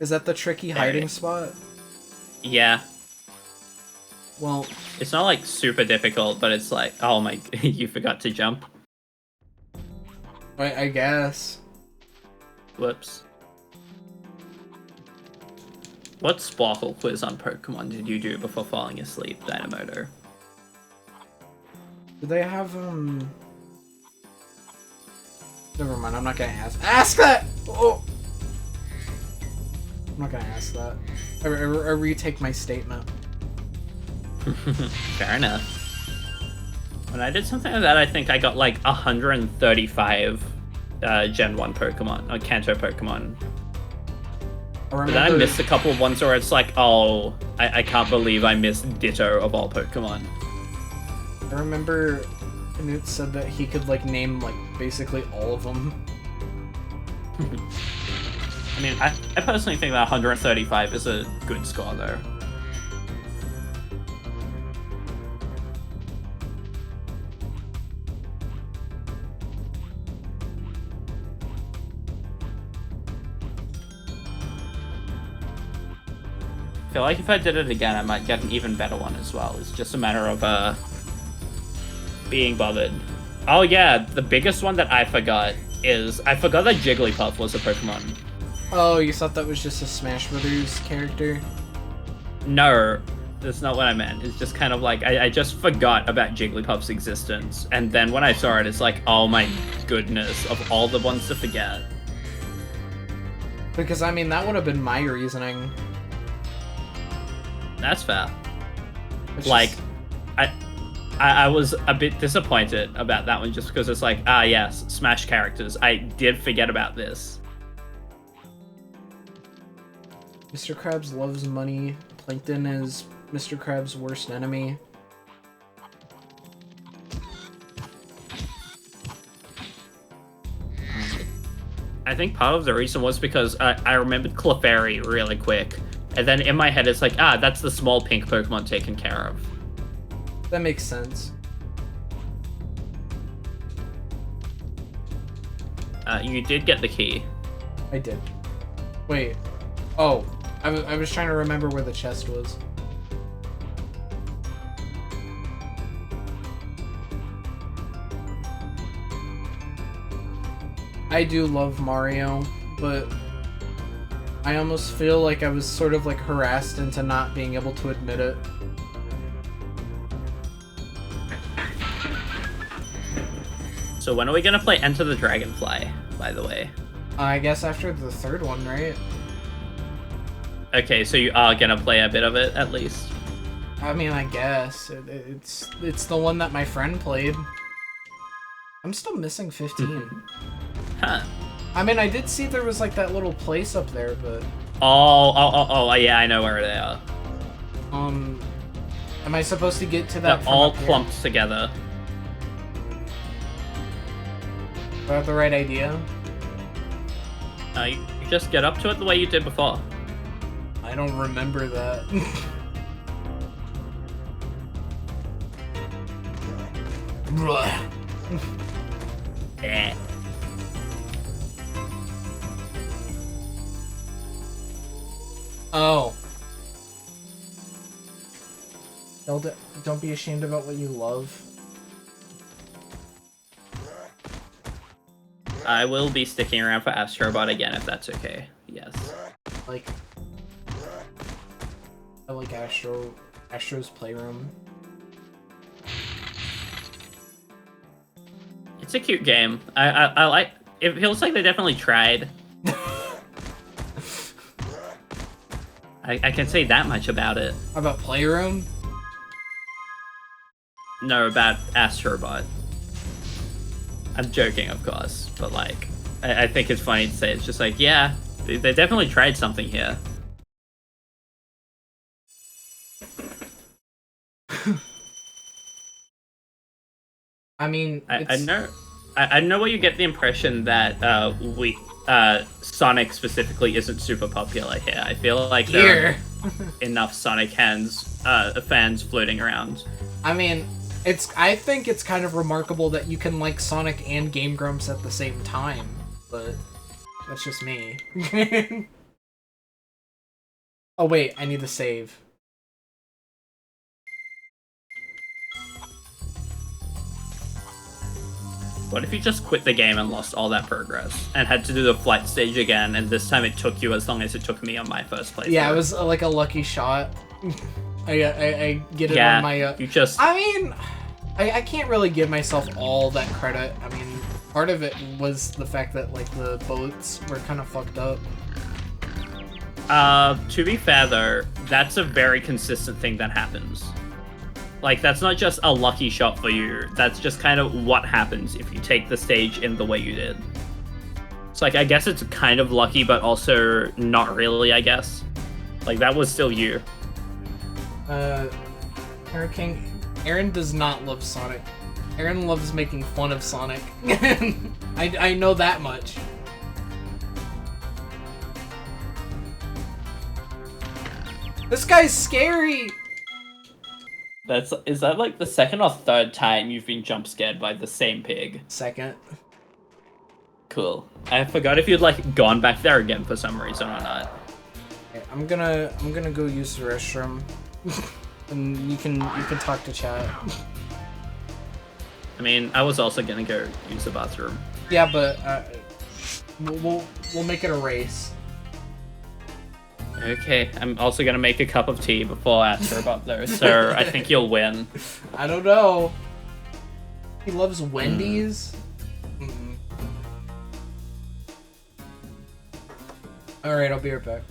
Is that the tricky hiding spot? Yeah. Well... It's not, like, super difficult, but it's like, oh my... you forgot to jump. I guess. Whoops. What sparkle quiz on Pokemon did you do before falling asleep, Dynamoto? Do they have, Never mind, I'm not gonna ask. Ask that! Oh! I'm not gonna ask that. I retake my statement. Fair enough. When I did something like that, I think I got like 135 Gen 1 Pokemon, or Kanto Pokemon. But then I missed a couple of ones where it's like, oh, I can't believe I missed Ditto of all Pokemon. I remember Newt said that he could like name like basically all of them. I mean, I personally think that 135 is a good score though. I feel like if I did it again, I might get an even better one as well. It's just a matter of being bothered. Oh yeah, the biggest one that I forgot is I forgot that Jigglypuff was a Pokemon. Oh, you thought that was just a Smash Brothers character? No, that's not what I meant. It's just kind of like I just forgot about Jigglypuff's existence, and then when I saw it, it's like, oh my goodness, of all the ones to forget. Because I mean, that would have been my reasoning. That's fair. It's like, just... I was a bit disappointed about that one just because it's like, ah yes, Smash characters. I did forget about this. Mr. Krabs loves money. Plankton is Mr. Krabs' worst enemy. I think part of the reason was because I remembered Clefairy really quick. And then in my head, it's like, ah, that's the small pink Pokemon taken care of. That makes sense. You did get the key. I did. Wait. Oh. I was trying to remember where the chest was. I do love Mario, but I almost feel like I was sort of like harassed into not being able to admit it. So when are we gonna play Enter the Dragonfly, by the way? I guess after the third one, right? Okay, so you are gonna play a bit of it, at least? I mean, I guess. It's the one that my friend played. I'm still missing 15. Huh. I mean, I did see there was like that little place up there, but... Oh, yeah, I know where they are. Am I supposed to get to that They're from all up here? clumped together. Do I have the right idea? You just get up to it the way you did before. I don't remember that. Eh. Oh. Zelda, don't be ashamed about what you love. I will be sticking around for Astrobot again if that's okay. Yes. Like, I like Astro's Playroom. It's a cute game. I like. It feels like they definitely tried. I can say that much about it. How about Playroom? No, about Astrobot. I'm joking, of course, but like, I think it's funny to say. It's just like, yeah, they definitely tried something here. I mean, I know. I know where you get the impression that Sonic specifically isn't super popular here. I feel like there are enough Sonic fans floating around. I mean, I think it's kind of remarkable that you can like Sonic and Game Grumps at the same time, but that's just me. Oh wait, I need to save. What if you just quit the game and lost all that progress and had to do the flight stage again, and this time it took you as long as it took me on my first playthrough? Yeah, it was like a lucky shot. I get it on my. You just. I mean, I can't really give myself all that credit. I mean, part of it was the fact that like the boats were kind of fucked up. To be fair though, that's a very consistent thing that happens. Like, that's not just a lucky shot for you. That's just kind of what happens if you take the stage in the way you did. So, like, I guess it's kind of lucky, but also not really, I guess. Like, that was still you. Aaron does not love Sonic. Aaron loves making fun of Sonic. I know that much. This guy's scary! Is that like the second or third time you've been jump scared by the same pig? Second. Cool. I forgot if you'd like gone back there again for some reason or not. Okay, I'm gonna go use the restroom. And you can talk to chat. I mean, I was also gonna go use the bathroom. Yeah, but we'll make it a race. Okay, I'm also gonna make a cup of tea before Astrobot though, so I think you'll win. I don't know. He loves Wendy's. All right, I'll be right back.